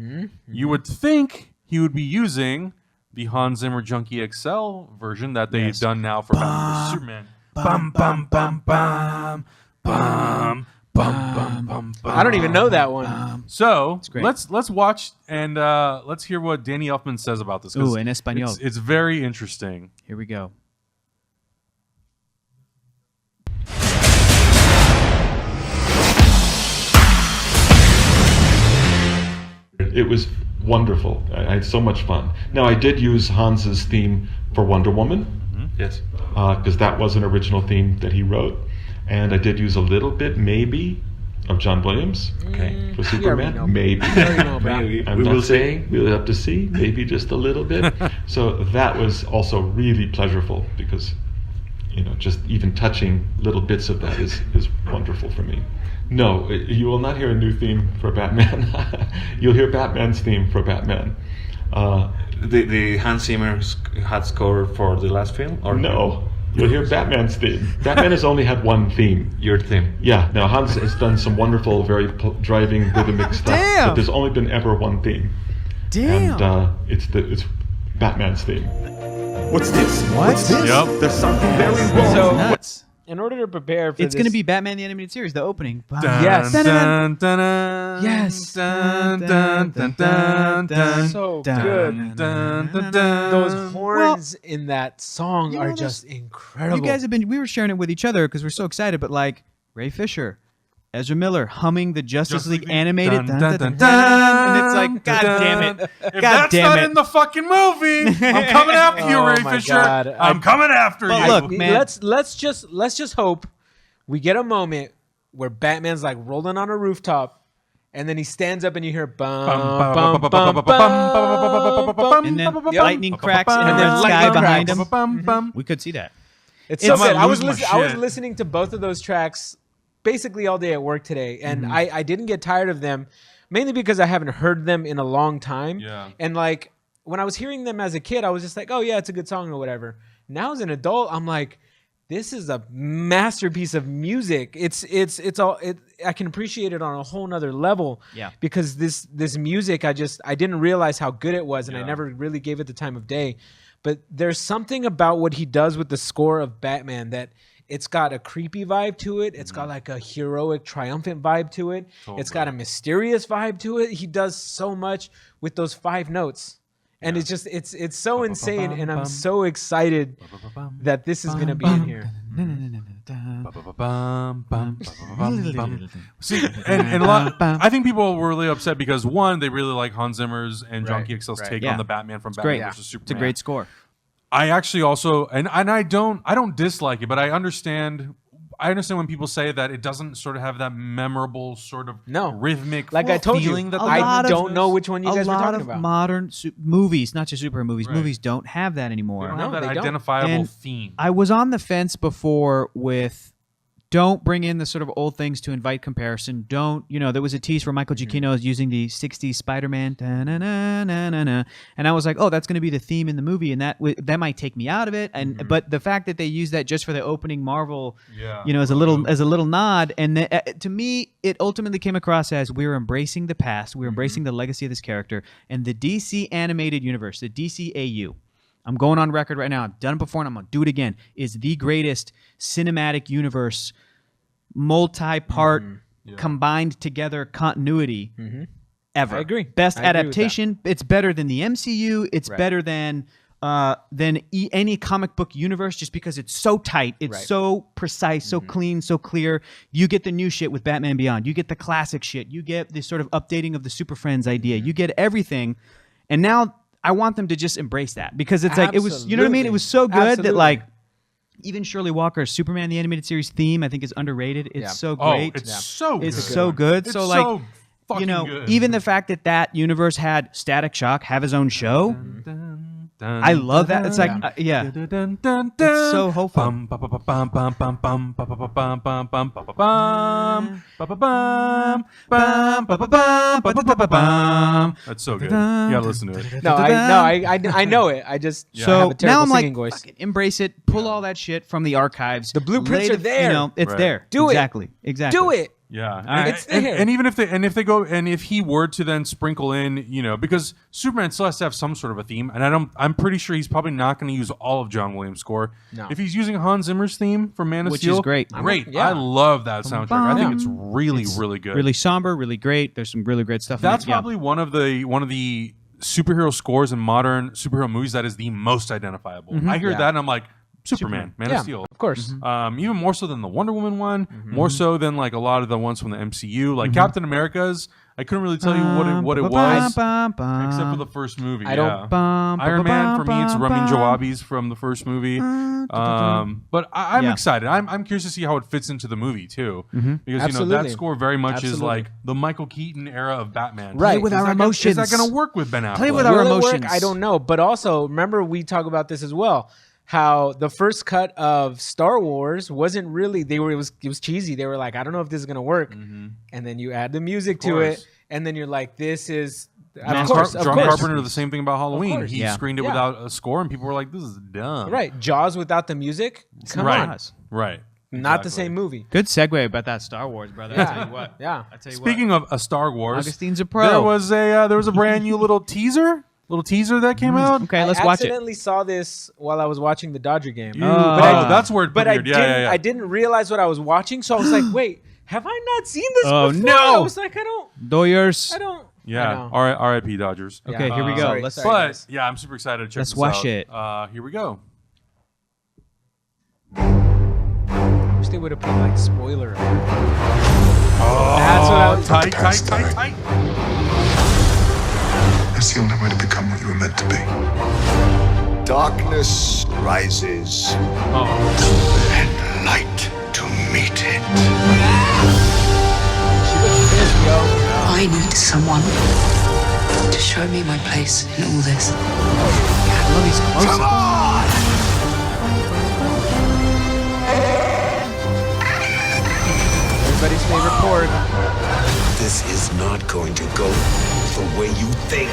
S1: You would think he would be using the Hans Zimmer Junkie XL version that they've done now for Batman vs Superman. Bum bum bum bum bum bum bum.
S2: I don't even know that one.
S1: So let's watch and let's hear what Danny Elfman says about this.
S3: Ooh, in Espanol.
S1: It's very interesting.
S3: Here we go.
S5: It was wonderful. I had so much fun. Now, I did use Hans's theme for Wonder Woman.
S6: Yes.
S5: Because that was an original theme that he wrote. And I did use a little bit, maybe, of John Williams.
S6: Okay.
S5: For Superman. Maybe.
S6: Maybe.
S5: I'm
S6: We
S5: not
S6: will
S5: saying. We'll have to see. Maybe just a little bit. So that was also really pleasurable because, you know, just even touching little bits of that is wonderful for me. No, you will not hear a new theme for Batman. You'll hear Batman's theme for Batman.
S6: The Hans Zimmer had score for the last film? Or
S5: No, you'll hear Batman's theme. Batman has only had one theme.
S6: Your theme?
S5: Yeah, now Hans has done some wonderful, very driving, rhythmic stuff.
S3: Damn.
S5: But there's only been ever one theme.
S3: Damn.
S5: And it's Batman's theme.
S7: What's this?
S3: What's this?
S1: Yep.
S7: There's something very wrong.
S2: So
S3: Nuts.
S2: in order to prepare for
S3: It's going to be Batman the Animated Series, the opening.
S2: Yes.
S1: Dun, dun, dun,
S2: Yes.
S1: dun, dun, dun, dun, dun,
S2: so
S3: Dun,
S2: good.
S1: dun, dun, dun.
S2: Those horns in that song
S3: You
S2: are
S3: know,
S2: just incredible.
S3: You guys have been, we were sharing it with each other because we're so excited, but like Ray Fisher, Ezra Miller humming the Justice League animated.
S1: Dun,
S3: Dun,
S1: dun,
S3: dun,
S1: dun,
S3: dun, and it's like,
S1: dun,
S3: God
S1: dun.
S3: damn it.
S1: If
S3: God
S1: that's
S3: damn
S1: not
S3: it.
S1: in the fucking movie, I'm coming after you,
S2: Oh
S1: Ray
S2: my
S1: Fisher.
S2: God.
S1: I'm coming after
S3: But
S1: you.
S3: look, man.
S2: Let's just hope we get a moment where Batman's like rolling on a rooftop, and then he stands up and you hear bum bum bum bum bum,
S3: And then
S2: Yep.
S3: lightning cracks in the
S2: And then
S3: red sky
S2: lightning
S3: behind
S2: cracks.
S3: him. We could see that.
S2: It's so
S1: I might
S2: good. I was
S1: lose my
S2: I was
S1: shit.
S2: listening to both of those tracks basically all day at work today, and I didn't get tired of them, mainly because I haven't heard them in a long time.
S1: Yeah.
S2: And like when I was hearing them as a kid, I was just like, oh yeah, it's a good song or whatever. Now as an adult, I'm like, this is a masterpiece of music. It's all I can appreciate it on a whole nother level.
S3: Yeah.
S2: Because this music, I didn't realize how good it was, and I never really gave it the time of day. But there's something about what he does with the score of Batman that it's got a creepy vibe to it. It's got like a heroic, triumphant vibe to it. It's got a mysterious vibe to it. He does so much with those 5 notes. And it's just it's so insane, and I'm so excited that this is gonna be in here.
S1: See, and a lot. I think people were really upset because one, they really like Hans Zimmer's and Junkie XL's take
S3: Yeah.
S1: on the Batman from
S3: great.
S1: Batman vs Superman.
S3: It's a great score.
S1: I actually also and I don't dislike it, but I understand when people say that it doesn't sort of have that memorable sort of rhythmic
S2: Like I told you,
S1: feeling that
S2: I don't know which one you guys were
S3: A lot
S2: talking
S3: of
S2: about.
S3: modern movies, not just superhero movies,
S1: Right.
S3: movies don't have that
S1: they
S3: anymore.
S1: don't
S2: No,
S1: have that
S2: they don't.
S1: identifiable
S3: And
S1: theme.
S3: I was on the fence before with Don't bring in the sort of old things to invite comparison. Don't, there was a tease where Michael Giacchino is using the 60s Spider-Man, and I was like, oh, that's going to be the theme in the movie, and that might take me out of it. And but the fact that they use that just for the opening Marvel, as a little nod, and to me, it ultimately came across as we're embracing the past, we're embracing the legacy of this character, and the DC animated universe, the DCAU. I'm going on record right now. I've done it before, and I'm going to do it again. Is the greatest cinematic universe, multi-part, combined together continuity ever.
S2: I agree.
S3: Best
S2: I agree with
S3: adaptation. It's better than the MCU. It's better than any comic book universe, just because it's so tight. It's so precise, so clean, so clear. You get the new shit with Batman Beyond. You get the classic shit. You get the sort of updating of the Super Friends idea. You get everything, and now I want them to just embrace that, because it's like, it was, you know what I mean? It was so good that like even Shirley Walker's Superman the Animated Series theme, I think, is underrated. It's so great.
S1: Oh, it's so good.
S3: It's so good.
S1: It's
S3: so like,
S1: so fucking good.
S3: even the fact that universe had Static Shock have his own show, I love that. It's like, it's so hopeful.
S1: That's so good. You gotta listen to it.
S2: No, I know it. I just have
S3: So
S2: a terrible
S3: now I'm like,
S2: singing voice.
S3: fucking embrace it. Pull all that shit from the archives.
S2: The blueprints are there.
S3: It's
S1: Right.
S3: there.
S2: Do it.
S3: Exactly.
S2: Do it.
S1: Yeah,
S2: It's there.
S1: and even if he were to then sprinkle in, because Superman still has to have some sort of a theme, and I'm pretty sure he's probably not going to use all of John Williams' score.
S2: No.
S1: If he's using Hans Zimmer's theme from Man of
S3: Which
S1: Steel,
S3: is great.
S2: Yeah.
S1: I love that soundtrack. I think it's really, really good.
S3: Really somber, really great. There's some really great stuff.
S1: That's
S3: in it.
S1: probably one of the superhero scores in modern superhero movies that is the most identifiable. I hear that and I'm like, Superman, Man of Steel.
S2: Of course.
S1: Even more so than the Wonder Woman one, more so than like a lot of the ones from the MCU. Like Captain America's, I couldn't really tell you what it was, except for the first movie. Iron Man, for me, it's Ramin Djawadi's from the first movie. But I'm excited. I'm curious to see how it fits into the movie too, because that score very much is like the Michael Keaton era of Batman.
S3: Play with our emotions.
S1: Is that going to work with Ben Affleck?
S3: Play with our
S2: Will it
S3: emotions.
S2: work? I don't know. But also, remember we talk about this as well. How the first cut of Star Wars wasn't really it was cheesy. They were like, I don't know if this is gonna work. And then you add the music to it, and then you're like, this is
S1: John Carpenter did the same thing about Halloween. He screened it without a score, and people were like, this is dumb.
S2: Right. Jaws without the music? Come on.
S1: Right.
S2: Not the same movie.
S3: Good segue about that Star Wars, brother. I tell you what.
S2: Yeah.
S1: Speaking of a Star Wars,
S3: Augustine's a pro.
S1: There was a brand new little teaser that came out.
S3: Okay, let's watch it.
S2: I accidentally saw this while I was watching the Dodger game.
S1: That's where it
S2: But
S1: premiered.
S2: I didn't realize what I was watching, so I was like, wait, have I not seen this before?
S3: No.
S2: I was like, I don't.
S1: Yeah. R.I.P. Dodgers.
S3: Okay, here we go.
S2: Sorry.
S1: Yeah, I'm super excited to check
S3: Let's
S1: this
S3: watch
S1: out.
S3: it.
S1: Here we go.
S2: I wish they would have put like spoiler. That's what I was
S1: tight.
S8: That's the only way to become what you were meant to be. Darkness rises, and light to meet it.
S9: I need someone to show me my place in all this.
S3: I love these close-ups.
S2: Everybody's favorite chord.
S8: This is not going to go the way you think.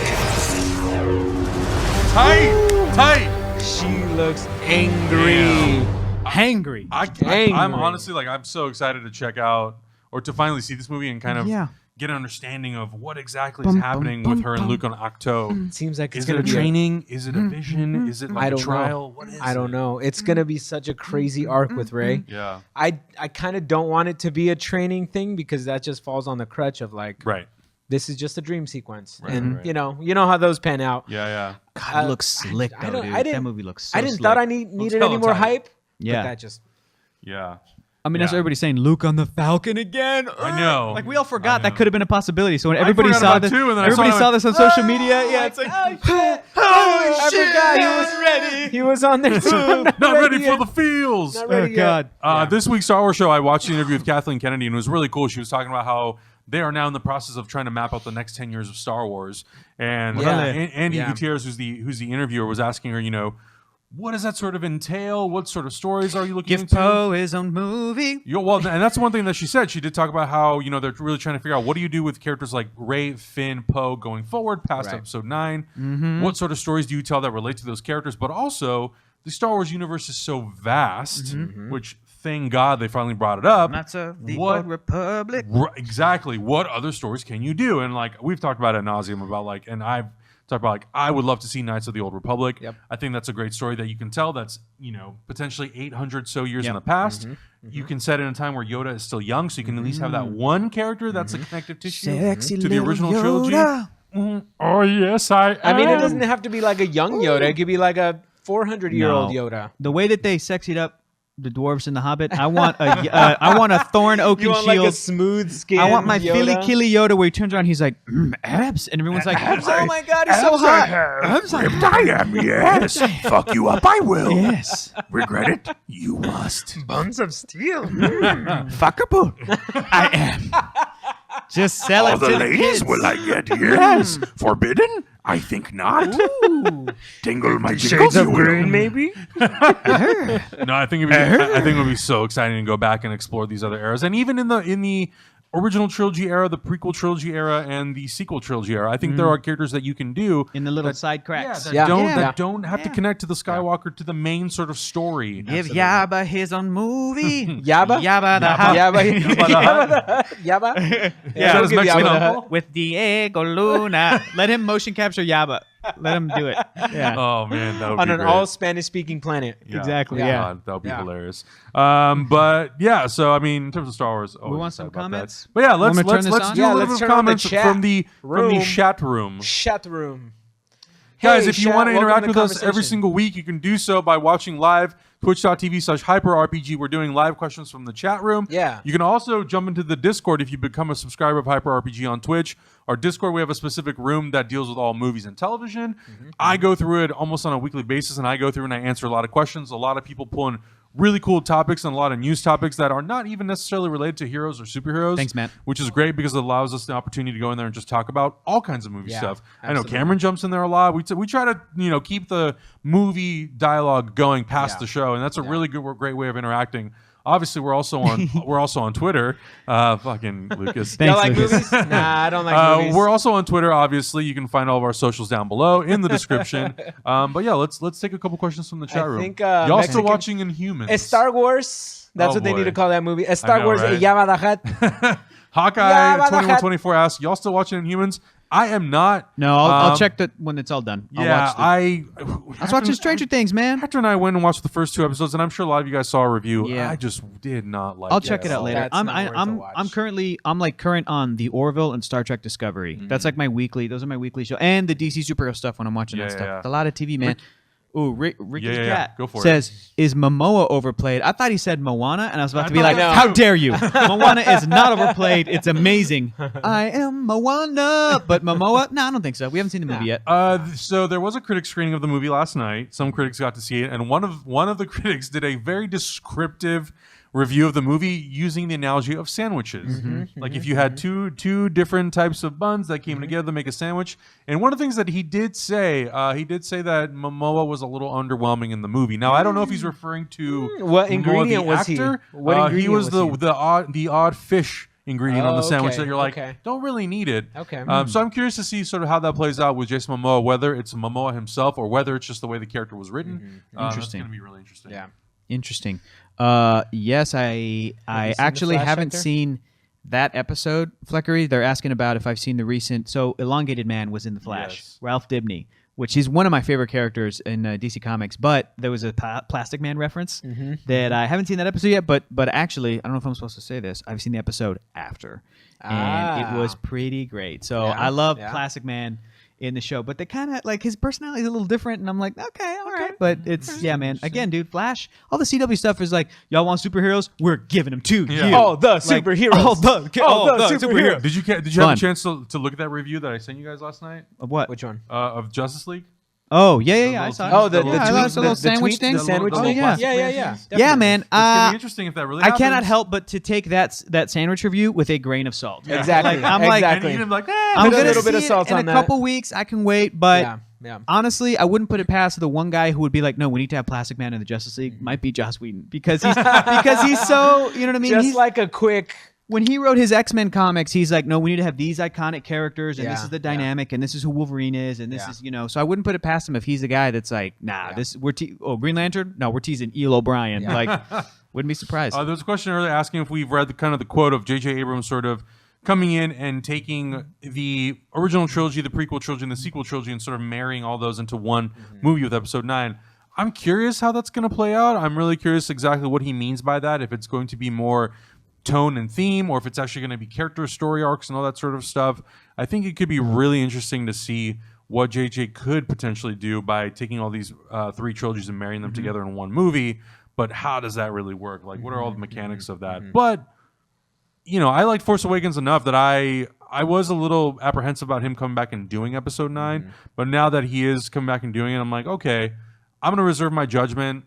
S1: Tight.
S2: She looks angry.
S3: Hangry.
S1: I'm honestly like, I'm so excited to check out or to finally see this movie and kind of get an understanding of what exactly is happening with her and Luke on Octo.
S2: Seems like it's
S1: Is it
S2: gonna
S1: a
S2: be
S1: training? Is it a vision? Is it like a trial? What is it?
S2: I don't know. It's gonna be such a crazy arc with Rey.
S1: Yeah.
S2: I kind of don't want it to be a training thing because that just falls on the crutch of like, this is just a dream sequence, and you know how those pan out.
S1: Yeah.
S3: God, it looks slick though, dude. That movie looks so
S2: I didn't
S3: slick.
S2: thought I needed any more hype.
S3: Yeah.
S2: But that just.
S1: Yeah.
S3: I mean, that's what everybody's saying. Luke on the Falcon again.
S1: I know.
S3: Like we all forgot that could have been a possibility. So when everybody saw this,
S1: everybody
S3: saw this on social media. Yeah, it's like,
S2: oh shit! He was ready. He was on there too.
S1: Not ready for the feels.
S2: Oh
S3: God.
S1: This week's Star Wars show, I watched the interview with Kathleen Kennedy, and it was really cool. She was talking about how they are now in the process of trying to map out the next 10 years of Star Wars. And Andy Gutierrez, who's the interviewer, was asking her, what does that sort of entail? What sort of stories are you looking
S3: Give
S1: into?
S3: Poe his own movie.
S1: Well, and that's one thing that she said. She did talk about how, they're really trying to figure out what do you do with characters like Rey, Finn, Poe going forward past episode 9.
S3: Mm-hmm.
S1: What sort of stories do you tell that relate to those characters? But also, the Star Wars universe is so vast, which, thank God, they finally brought it up.
S3: Knights of the Old Republic.
S1: Exactly. What other stories can you do? And like we've talked about ad nauseum about and I've talked about I would love to see Knights of the Old Republic.
S2: Yep.
S1: I think that's a great story that you can tell. That's potentially 800 so years in the past. You can set it in a time where Yoda is still young, so you can at least have that one character that's a connective tissue to the original trilogy. Oh yes, I
S2: mean, it doesn't have to be like a young Yoda. It could be like a 400-year-old Yoda.
S3: The way that they sexied up the dwarves in the Hobbit, I want a Thorn Oaken
S2: You want
S3: shield.
S2: like a smooth skin.
S3: I want my
S2: Yoda?
S3: Philly Killy Yoda where he turns around, he's like abs, and everyone's like, oh my god, he's so hot.
S8: Abs I am, yes. Fuck you up, I will.
S3: Yes,
S8: Regret it? You must.
S2: Buns of steel.
S3: fuckable. I am. Just sell it
S8: All
S3: to
S8: the
S3: the
S8: ladies
S3: kids.
S8: will I get? Yes. Forbidden? I think not. Tingle my jingles, you will.
S2: maybe.
S1: No, I think it would be so exciting to go back and explore these other eras, and even in the original trilogy era, the prequel trilogy era, and the sequel trilogy era. I think there are characters that you can do
S3: in the little side cracks.
S1: that don't have to connect to the Skywalker to the main sort of story.
S3: Give Yabba his own movie.
S2: Yabba?
S3: Yabba the Hutt.
S2: Yabba?
S1: Yeah,
S2: we'll
S1: his
S2: give
S1: Mexican
S2: Yabba the
S1: uncle.
S2: Hut.
S3: With Diego Luna. Let him motion capture Yabba. Let him do it. Yeah.
S1: Oh man, that would
S2: On
S1: be
S2: an
S1: great.
S2: all Spanish-speaking planet.
S1: Yeah.
S3: Exactly,
S1: Oh,
S3: yeah.
S1: God, that would be hilarious. But yeah, so I mean, in terms of Star Wars,
S3: We want some comments?
S1: But yeah, let's
S3: Want me to turn this
S1: let's
S3: on?
S1: do
S2: Yeah,
S1: a little
S2: let's
S1: bit of
S2: turn on the
S1: comments
S2: chat
S1: from the
S2: room.
S1: chat room.
S2: Chat room.
S1: Guys,
S2: Hey,
S1: if you
S2: chat,
S1: want to
S2: welcome
S1: interact
S2: to
S1: with
S2: the
S1: us every
S2: conversation.
S1: single week, you can do so by watching live, twitch.tv/HyperRPG. We're doing live questions from the chat room.
S2: Yeah.
S1: You can also jump into the Discord if you become a subscriber of HyperRPG on Twitch. Our Discord, we have a specific room that deals with all movies and television. I go through it almost on a weekly basis, and I go through and I answer a lot of questions. A lot of people pull in really cool topics and a lot of news topics that are not even necessarily related to heroes or superheroes.
S3: Thanks, Matt.
S1: Which is great because it allows us the opportunity to go in there and just talk about all kinds of movie
S2: Yeah,
S1: stuff. I
S2: absolutely.
S1: know Cameron jumps in there a lot. We try to keep the movie dialogue going past the show, and that's a really great way of interacting. Obviously, we're also on Twitter. Fucking Lucas.
S3: Thanks,
S2: Y'all like
S3: Lucas.
S2: movies? Nah, I don't like movies.
S1: We're also on Twitter. Obviously, you can find all of our socials down below in the description. But yeah, let's take a couple questions from the chat room.
S2: think,
S1: Y'all
S2: Mexican-
S1: still watching Inhumans?
S2: Star Wars. That's
S1: Oh,
S2: what they
S1: boy.
S2: need to call that movie. Star
S1: know,
S2: Wars.
S1: right?
S2: Yabba the Hutt.
S1: Hawkeye
S2: Yeah, but
S1: 2124 asks, y'all still watching Inhumans? I am not.
S3: No, I'll check that when it's all done. I'll
S1: Yeah,
S3: watch it.
S1: I
S3: was watching Stranger Things, man.
S1: Hector and I went and watched the first 2 episodes, and I'm sure a lot of you guys saw a review.
S3: Yeah.
S1: I just did not like
S3: I'll
S1: it.
S3: check it out later.
S2: That's
S3: I'm
S2: not worth a
S3: I'm
S2: watch.
S3: I'm currently current on the Orville and Star Trek Discovery. That's like my weekly. Those are my weekly show and the DC superhero stuff when I'm watching that
S1: Yeah,
S3: stuff.
S1: yeah.
S3: A lot of TV, man. Ooh, Ricky's
S1: Yeah.
S3: cat
S1: Go for it.
S3: says, "Is Momoa overplayed?" I thought he said Moana, and I was about to be
S1: thought
S3: like,
S1: so.
S3: "How dare you? Moana is not overplayed. It's amazing. I am Moana, but Momoa? No, I don't think so. We haven't seen the movie yet.
S1: So there was a critic screening of the movie last night. Some critics got to see it, and one of the critics did a very descriptive review of the movie using the analogy of sandwiches. Like if you had two different types of buns that came together to make a sandwich. And one of the things that he did say that Momoa was a little underwhelming in the movie. Now I don't know if he's referring to
S2: What
S1: Momoa,
S2: ingredient
S1: the
S2: was he?
S1: actor.
S2: What
S1: He
S2: ingredient
S1: was
S2: was
S1: the odd fish ingredient on the sandwich
S2: okay,
S1: that you're like,
S2: okay.
S1: don't really need it.
S2: Okay.
S1: So I'm curious to see sort of how that plays out with Jason Momoa, whether it's Momoa himself or whether it's just the way the character was written. That's
S3: Interesting.
S1: going to be really interesting.
S2: Yeah.
S3: Interesting. Yes, I
S2: The
S3: actually
S2: Flash,
S3: haven't
S2: Hector?
S3: seen that episode, Fleckery. They're asking about if I've seen the recent. So Elongated Man was in the Flash.
S1: Yes.
S3: Ralph Dibny, which he's one of my favorite characters in DC Comics. But there was a Plastic Man reference that I haven't seen that episode yet. But actually, I don't know if I'm supposed to say this. I've seen the episode after, and it was pretty great. So
S2: Yeah,
S3: I love
S2: yeah.
S3: Plastic Man in the show, but they kind of like his personality is a little different, and I'm like, okay, all right, but it's yeah, man. Again, dude, Flash, all the CW stuff is like, y'all want superheroes? We're giving them to you.
S2: All the
S3: Like,
S2: superheroes.
S3: all the superheroes.
S1: Did you have
S3: Fun.
S1: a chance to look at that review that I sent you guys last night
S3: Of what?
S2: Which one?
S1: of Justice League?
S3: Oh yeah, I
S1: little
S3: saw.
S1: tease-
S3: it.
S2: Oh, the
S1: Yeah,
S3: I
S2: tweet,
S3: like the little
S2: the
S3: sandwich
S2: tweet,
S3: thing.
S2: the sandwich
S1: Oh,
S2: thing.
S3: yeah.
S2: Yeah.
S3: Yeah,
S2: Definitely.
S3: man.
S1: It's gonna be interesting if that really
S3: I
S1: happens.
S3: cannot help but to take that sandwich review with a grain of salt.
S2: Exactly.
S3: Like, I'm like,
S1: And
S2: exactly.
S1: even like,
S3: I'm
S2: Put a
S3: gonna
S2: little bit
S3: see
S2: of
S3: it
S2: salt
S3: in
S2: on
S3: a
S2: that.
S3: couple weeks. I can wait, but
S2: Yeah.
S3: honestly, I wouldn't put it past the one guy who would be like, no, we need to have Plastic Man in the Justice League. Might be Joss Whedon because he's so, you know what I mean?
S2: Just
S3: He's
S2: like a quick.
S3: When he wrote his X-Men comics, he's like, no, we need to have these iconic characters, and this is the dynamic, and this is who Wolverine is, and this is, you know. So I wouldn't put it past him if he's the guy that's like, nah, Green Lantern? No, we're teasing Eel O'Brien. Like, wouldn't be surprised.
S1: There was a question earlier asking if we've read the quote of J.J. Abrams sort of coming in and taking the original trilogy, the prequel trilogy, and the sequel trilogy, and sort of marrying all those into one movie with Episode 9. I'm curious how that's going to play out. I'm really curious exactly what he means by that, if it's going to be more tone and theme, or if it's actually going to be character story arcs and all that sort of stuff. I think it could be really interesting to see what JJ could potentially do by taking all these 3 trilogies and marrying them together in one movie. But how does that really work? Like, what are all the mechanics of that? But, you know, I liked Force Awakens enough that I was a little apprehensive about him coming back and doing Episode 9. But now that he is coming back and doing it, I'm like, okay, I'm going to reserve my judgment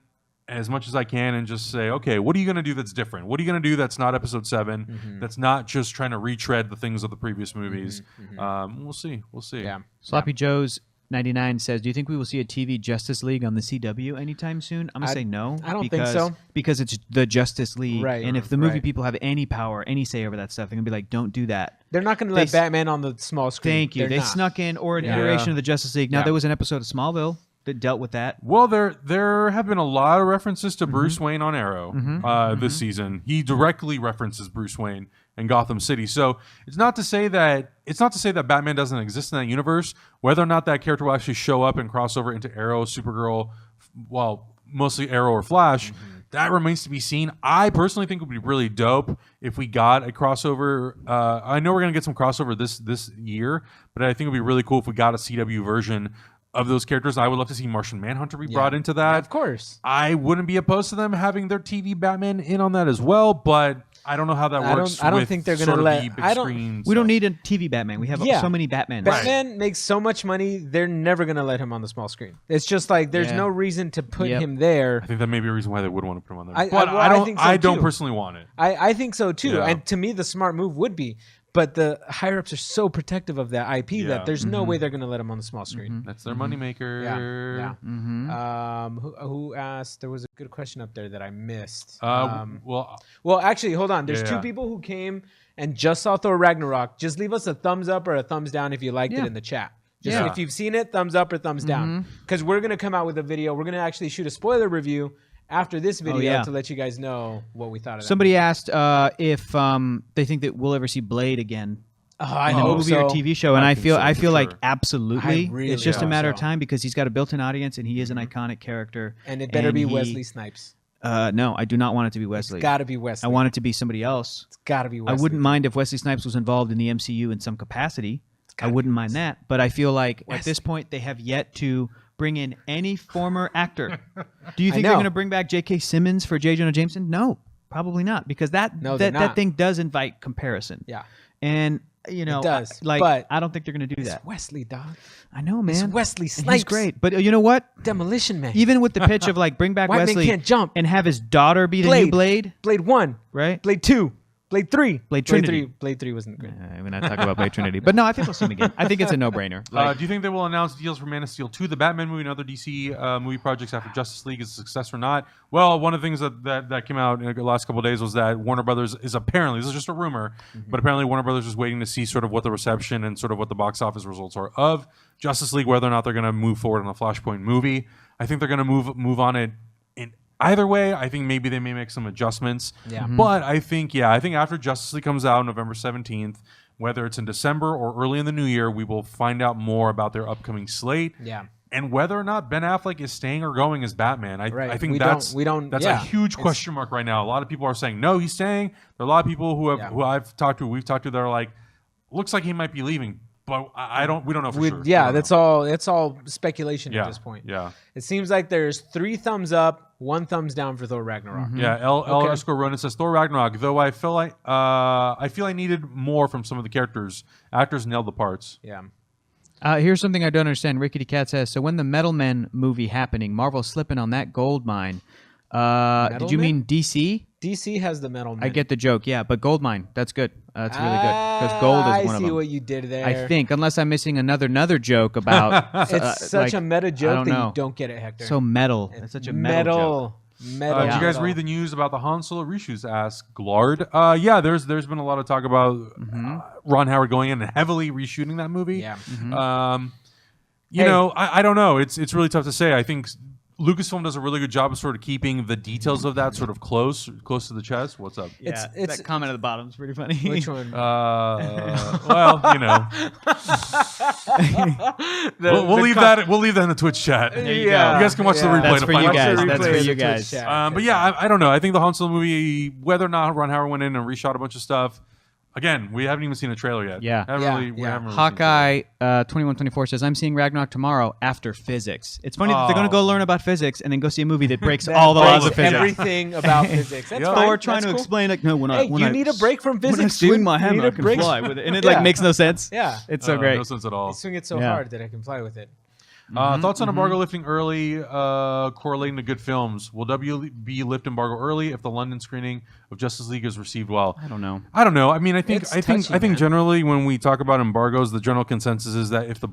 S1: as much as I can and just say, okay, what are you going to do that's different? What are you going to do that's not Episode 7? That's not just trying to retread the things of the previous movies? We'll see. Yeah.
S3: Sloppy Joe's 99 says, do you think we will see a TV Justice League on the CW anytime soon? I'm going to say no.
S2: I don't think so.
S3: Because it's the Justice League.
S2: Right,
S3: and if the movie people have any power, any say over that stuff, they're going to be like, don't do that.
S2: They're not going to let Batman on the small screen.
S3: Thank you. They snuck in an iteration of the Justice League. Now, there was an episode of Smallville that dealt with that.
S1: Well, there have been a lot of references to Bruce Wayne on Arrow this season. He directly references Bruce Wayne and Gotham City. So it's not to say that Batman doesn't exist in that universe. Whether or not that character will actually show up and cross over into Arrow, Supergirl, well, mostly Arrow or Flash, that remains to be seen. I personally think it would be really dope if we got a crossover. I know we're gonna get some crossover this year, but I think it would be really cool if we got a CW version of those characters. I would love to see Martian Manhunter be brought into that.
S2: Yeah, of course.
S1: I wouldn't be opposed to them having their TV Batman in on that as well, but I don't know how that works.
S2: I don't think they're going to let.
S3: We don't need a TV Batman. We have so many Batmans.
S2: Batman makes so much money. They're never going to let him on the small screen. It's just like there's no reason to put him there.
S1: I think that may be a reason why they would want to put him on there.
S2: I
S1: don't personally want it.
S2: I think so too. Yeah. And to me, the smart move would be. But the higher ups are so protective of that IP that there's no way they're going to let him on the small screen.
S1: That's their moneymaker.
S2: Yeah. Who asked? There was a good question up there that I missed.
S1: Well,
S2: actually, hold on. There's 2 people who came and just saw Thor Ragnarok. Just leave us a thumbs up or a thumbs down if you liked it in the chat. Just if you've seen it, thumbs up or thumbs down. Because we're going to come out with a video. We're going to actually shoot a spoiler review after this video to let you guys know what we thought of that.
S3: Somebody asked if they think that we'll ever see Blade again.
S2: I know.
S3: Movie or TV show, and I feel like absolutely.
S2: Really
S3: it's just a matter of time because he's got a built-in audience and he is an iconic character.
S2: And it better be Wesley Snipes.
S3: No, I do not want it to be Wesley.
S2: It's got to be Wesley.
S3: I want it to be somebody else.
S2: It's got to be Wesley.
S3: I wouldn't mind if Wesley Snipes was involved in the MCU in some capacity. I wouldn't mind that. But I feel like at this point they have yet to bring in any former actor. Do you think they're going to bring back J.K. Simmons for J. Jonah Jameson? No, probably not, because that thing does invite comparison.
S2: Yeah,
S3: and you know,
S2: it does.
S3: But I don't think they're going to do that.
S2: Wesley, dog.
S3: I know, man.
S2: It's Wesley Snipes.
S3: He's great, but you know what?
S2: Demolition Man.
S3: Even with the pitch of like bring back
S2: White
S3: Wesley
S2: man can't jump.
S3: and have his daughter be the new Blade.
S2: Blade 1,
S3: right?
S2: Blade 2. Blade 3.
S3: Blade Trinity.
S2: Blade 3 wasn't great.
S3: We're not talking about Blade Trinity. But no, I think we'll see him again. I think it's a no-brainer.
S1: Do you think they will announce deals for Man of Steel 2, the Batman movie, and other DC movie projects after Justice League is a success or not? Well, one of the things that came out in the last couple of days was that Warner Brothers is apparently, this is just a rumor, but apparently Warner Brothers is waiting to see sort of what the reception and sort of what the box office results are of Justice League, whether or not they're going to move forward on a Flashpoint movie. I think they're going to move on it. Either way, I think maybe they may make some adjustments.
S2: Yeah.
S1: But I think after Justice League comes out November 17th, whether it's in December or early in the new year, we will find out more about their upcoming slate.
S2: Yeah.
S1: And whether or not Ben Affleck is staying or going as Batman. I think that's a huge question mark right now. A lot of people are saying, no, he's staying. There are a lot of people who we've talked to that are like, looks like he might be leaving. But we don't know for sure.
S2: Yeah, that's all speculation at this point.
S1: Yeah.
S2: It seems like there's 3 thumbs up, 1 thumbs down for Thor Ragnarok.
S1: Yeah, L_Ronan says Thor Ragnarok, though I feel like I needed more from some of the characters. Actors nailed the parts.
S2: Yeah.
S3: Here's something I don't understand. Rickety Cat says, so when the Metal Men movie happening, Marvel's slipping on that gold mine. Did you mean DC?
S2: DC has the metal men.
S3: I get the joke, yeah, but Goldmine, that's good. That's really good because gold is one of them.
S2: I see what you did there.
S3: I think, unless I'm missing another joke about.
S2: It's such
S3: like,
S2: a meta joke that
S3: know.
S2: you don't get it, Hector.
S3: So metal. It's such a metal joke.
S2: Metal.
S1: Did you guys read the news about the Han Solo reshoots? Asked Glard. Yeah, there's been a lot of talk about Ron Howard going in and heavily reshooting that movie.
S2: Yeah.
S1: You know, I don't know. It's really tough to say. I think Lucasfilm does a really good job of sort of keeping the details of that sort of close to the chest. What's up?
S3: Yeah, it's that comment at the bottom is pretty funny.
S2: Which one?
S1: Well, you know, we'll leave that. We'll leave that in the Twitch chat.
S2: Yeah,
S1: you guys can watch the replay.
S3: That's
S1: to
S3: for
S1: find
S3: you
S1: out.
S3: guys. That's for you guys.
S1: But yeah, I don't know. I think the Han Solo movie, whether or not Ron Howard went in and reshot a bunch of stuff. Again, we haven't even seen a trailer yet.
S3: Yeah.
S1: We haven't really
S3: Hawkeye 2124 says, I'm seeing Ragnarok tomorrow after physics. It's funny that they're going to go learn about physics and then go see a movie that breaks all the laws of physics.
S2: Everything about physics. That's fine.
S3: Thor trying
S2: That's
S3: to
S2: cool.
S3: explain, like, no, when
S2: you need a break from physics,
S3: when I swing
S2: dude.
S3: my
S2: You
S3: hammer,
S2: need
S3: I
S2: a
S3: can
S2: break.
S3: fly with it. And it like makes no sense.
S2: Yeah.
S3: It's so great.
S1: No sense at all.
S2: You swing it so hard that I can fly with it.
S1: Thoughts on embargo lifting early, correlating to good films. Will WB lift embargo early if the London screening of Justice League is received well?
S3: I don't know.
S1: I mean, I think generally when we talk about embargoes, the general consensus is that if the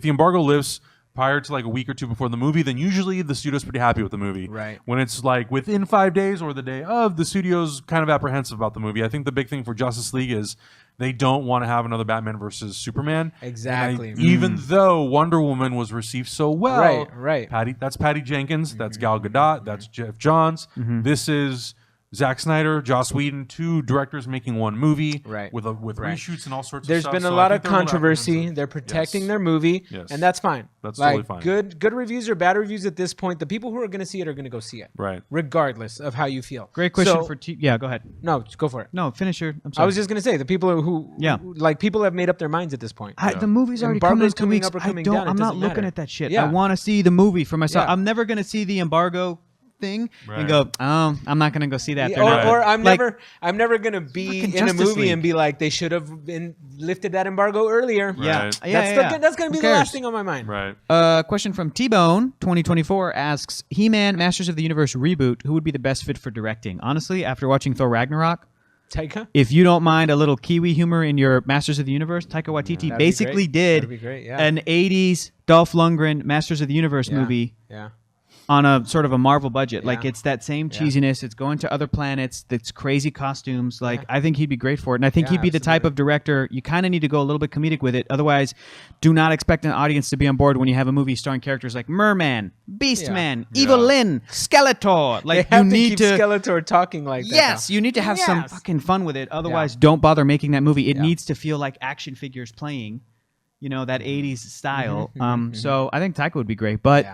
S1: embargo lifts prior to like a week or two before the movie, then usually the studio's pretty happy with the movie.
S2: Right.
S1: When it's like within 5 days or the day of, the studio's kind of apprehensive about the movie. I think the big thing for Justice League is they don't want to have another Batman versus Superman.
S2: Exactly.
S1: Even though Wonder Woman was received so well.
S2: Right.
S1: That's Patty Jenkins. That's Gal Gadot. That's Jeff Johns. This is Zack Snyder, Joss Whedon, two directors making one movie with reshoots and all sorts of stuff.
S2: There's been a lot of controversy. They're protecting their movie, and that's fine.
S1: That's
S2: like,
S1: totally fine.
S2: Good reviews or bad reviews at this point, the people who are going to see it are going to go see it.
S1: Right.
S2: Regardless of how you feel.
S3: Great question for yeah, go ahead.
S2: No, just go for it.
S3: No, finish your I'm sorry.
S2: I was just going to say, the people who like people have made up their minds at this point.
S3: The movie's already coming in 2 weeks.
S2: Up or coming down,
S3: I'm not looking at that shit.
S2: Yeah.
S3: I want to see the movie for myself.
S2: Yeah.
S3: I'm never going to see the embargo thing and go, oh, I'm not gonna go see that.
S2: Or I'm never gonna be in a movie and be like, they should have been lifted that embargo earlier.
S1: Right.
S2: That's gonna be the last thing on my mind.
S1: Right.
S3: Question from T-Bone 2024 asks, He-Man Masters of the Universe reboot, who would be the best fit for directing? Honestly, after watching Thor Ragnarok,
S2: Taika?
S3: If you don't mind a little Kiwi humor in your Masters of the Universe, Taika Waititi basically did an 80s Dolph Lundgren Masters of the Universe movie.
S2: Yeah.
S3: On a sort of a Marvel budget. Like, it's that same cheesiness. It's going to other planets. That's crazy costumes. Like, I think he'd be great for it. And I think he'd be the type of director, you kind of need to go a little bit comedic with it. Otherwise, do not expect an audience to be on board when you have a movie starring characters like Merman, Beastman, Evil Lyn, Skeletor. Like,
S2: you
S3: need
S2: to keep Skeletor talking like that.
S3: Yes, you need to have some fucking fun with it. Otherwise, don't bother making that movie. It needs to feel like action figures playing, you know, that 80s style. So I think Taika would be great. But...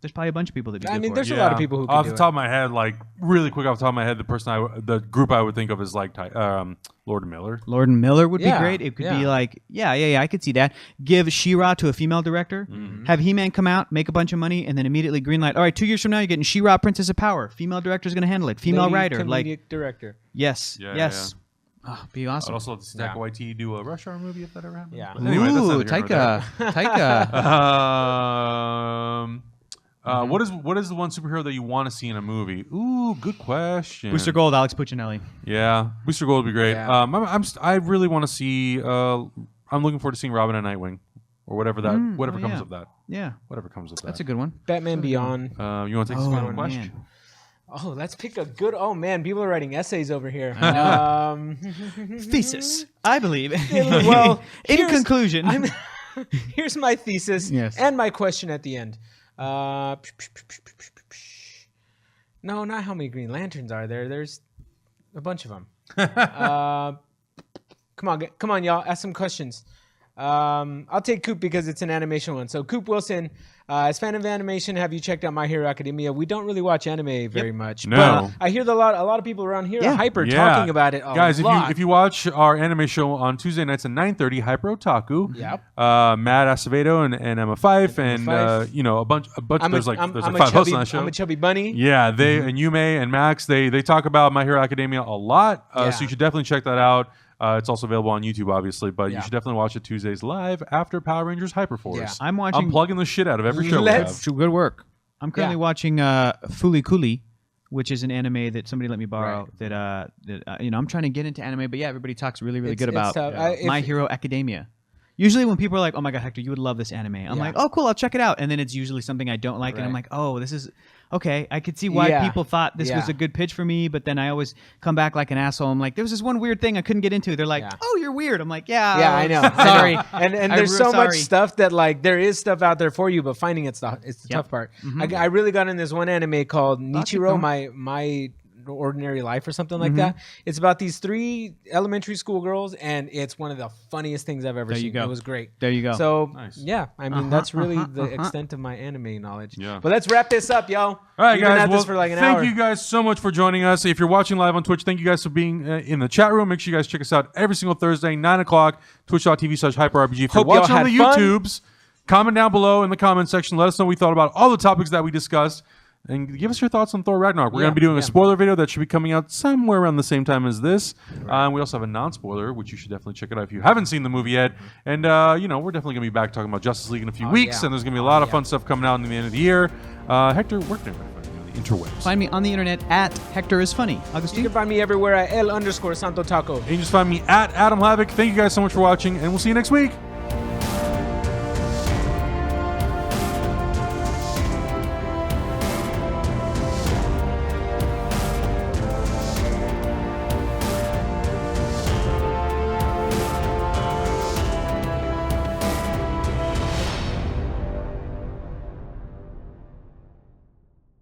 S3: there's probably a bunch of people that do.
S2: I mean, there's a lot of people who can
S1: off the top of my head, like really quick off the top of my head, the group I would think of is like Lord and Miller.
S3: Lord and Miller would be great. It could be like, I could see that. Give She-Ra to a female director. Have He-Man come out, make a bunch of money, and then immediately greenlight. All right, 2 years from now, you're getting She-Ra, Princess of Power. Female director's going to handle it. Female writer, like
S2: director.
S3: Yes, yes.
S1: Yeah.
S3: Oh, be awesome.
S1: I'd also love to see Taika Waititi do a Rush Hour movie if that ever happens.
S2: Yeah.
S1: But anyway, that's
S3: Ooh,
S1: neither here nor
S3: Taika.
S1: there. What is the one superhero that you want to see in a movie? Ooh, good question.
S3: Booster Gold, Alex Puccinelli.
S1: Yeah, Booster Gold would be great.
S2: Yeah.
S1: I really want to see. I'm looking forward to seeing Robin and Nightwing, or whatever comes of that.
S3: Yeah,
S1: whatever comes of that.
S3: That's a good one.
S2: Batman Beyond.
S1: You want to take this final question?
S3: Man.
S2: Oh, let's pick a good. Oh man, people are writing essays over here.
S3: Thesis, I believe.
S2: Well,
S3: in conclusion,
S2: here's my thesis and my question at the end. No, not how many Green Lanterns are there. There's a bunch of them. Come on, y'all. Ask some questions. I'll take Coop because it's an animation one. So Coop Wilson, as fan of animation, have you checked out My Hero Academia? We don't really watch anime very much.
S1: No.
S2: But I hear a lot of people around here are hyper talking about it a
S1: Guys,
S2: lot.
S1: if you watch our anime show on Tuesday nights at 9:30, Hyper Otaku.
S2: Yep.
S1: Matt Acevedo and Emma Fife and a bunch. There's like 5 hosts on that show.
S2: I'm a chubby bunny.
S1: Yeah, they and Yume and Max they talk about My Hero Academia a lot. So you should definitely check that out. It's also available on YouTube, obviously, but you should definitely watch it Tuesdays live after Power Rangers Hyperforce.
S2: Yeah.
S3: I'm
S1: plugging the shit out of every show we have.
S3: Good work. I'm currently watching Fooly Cooly which is an anime that somebody let me borrow. That I'm trying to get into anime, but yeah, everybody talks really good about My Hero Academia. Usually when people are like, "Oh my God, Hector, you would love this anime," I'm like, "Oh, cool, I'll check it out." And then it's usually something I don't like, and I'm like, "Oh, this is okay." I could see why people thought this was a good pitch for me, but then I always come back like an asshole. I'm like, "There was this one weird thing I couldn't get into." They're like, "Oh, you're weird." I'm like, "Yeah,
S2: I know.
S3: Sorry."
S2: And there's so much stuff that like there is stuff out there for you, but finding it's the tough part. I really got in this one anime called Nichiro, my Ordinary Life or something like that. It's about these 3 elementary school girls, and it's one of the funniest things I've ever seen. It was great.
S3: There you go.
S2: So yeah, I mean that's really the extent of my anime knowledge. Yeah. But let's wrap this up, yo.
S1: All right, guys.
S2: This for like an hour.
S1: Thank you guys so much for joining us. If you're watching live on Twitch, thank you guys for being in the chat room. Make sure you guys check us out every single Thursday, 9 o'clock, twitch.tv/hyperrpg. If you're watching on the YouTubes, comment down below in the comment section. Let us know what we thought about all the topics that we discussed. And give us your thoughts on Thor Ragnarok. We're going to be doing a spoiler video that should be coming out somewhere around the same time as this. Right. We also have a non-spoiler, which you should definitely check it out if you haven't seen the movie yet. And, we're definitely going to be back talking about Justice League in a few weeks. And there's going to be a lot of fun stuff coming out in the end of the year. Hector, where can everybody find you on the interwebs?
S3: Find me on the internet at Hector is Funny. Augustine?
S2: You can find me everywhere at L_Santo Taco.
S1: And you just find me at Adam Havoc. Thank you guys so much for watching, and we'll see you next week.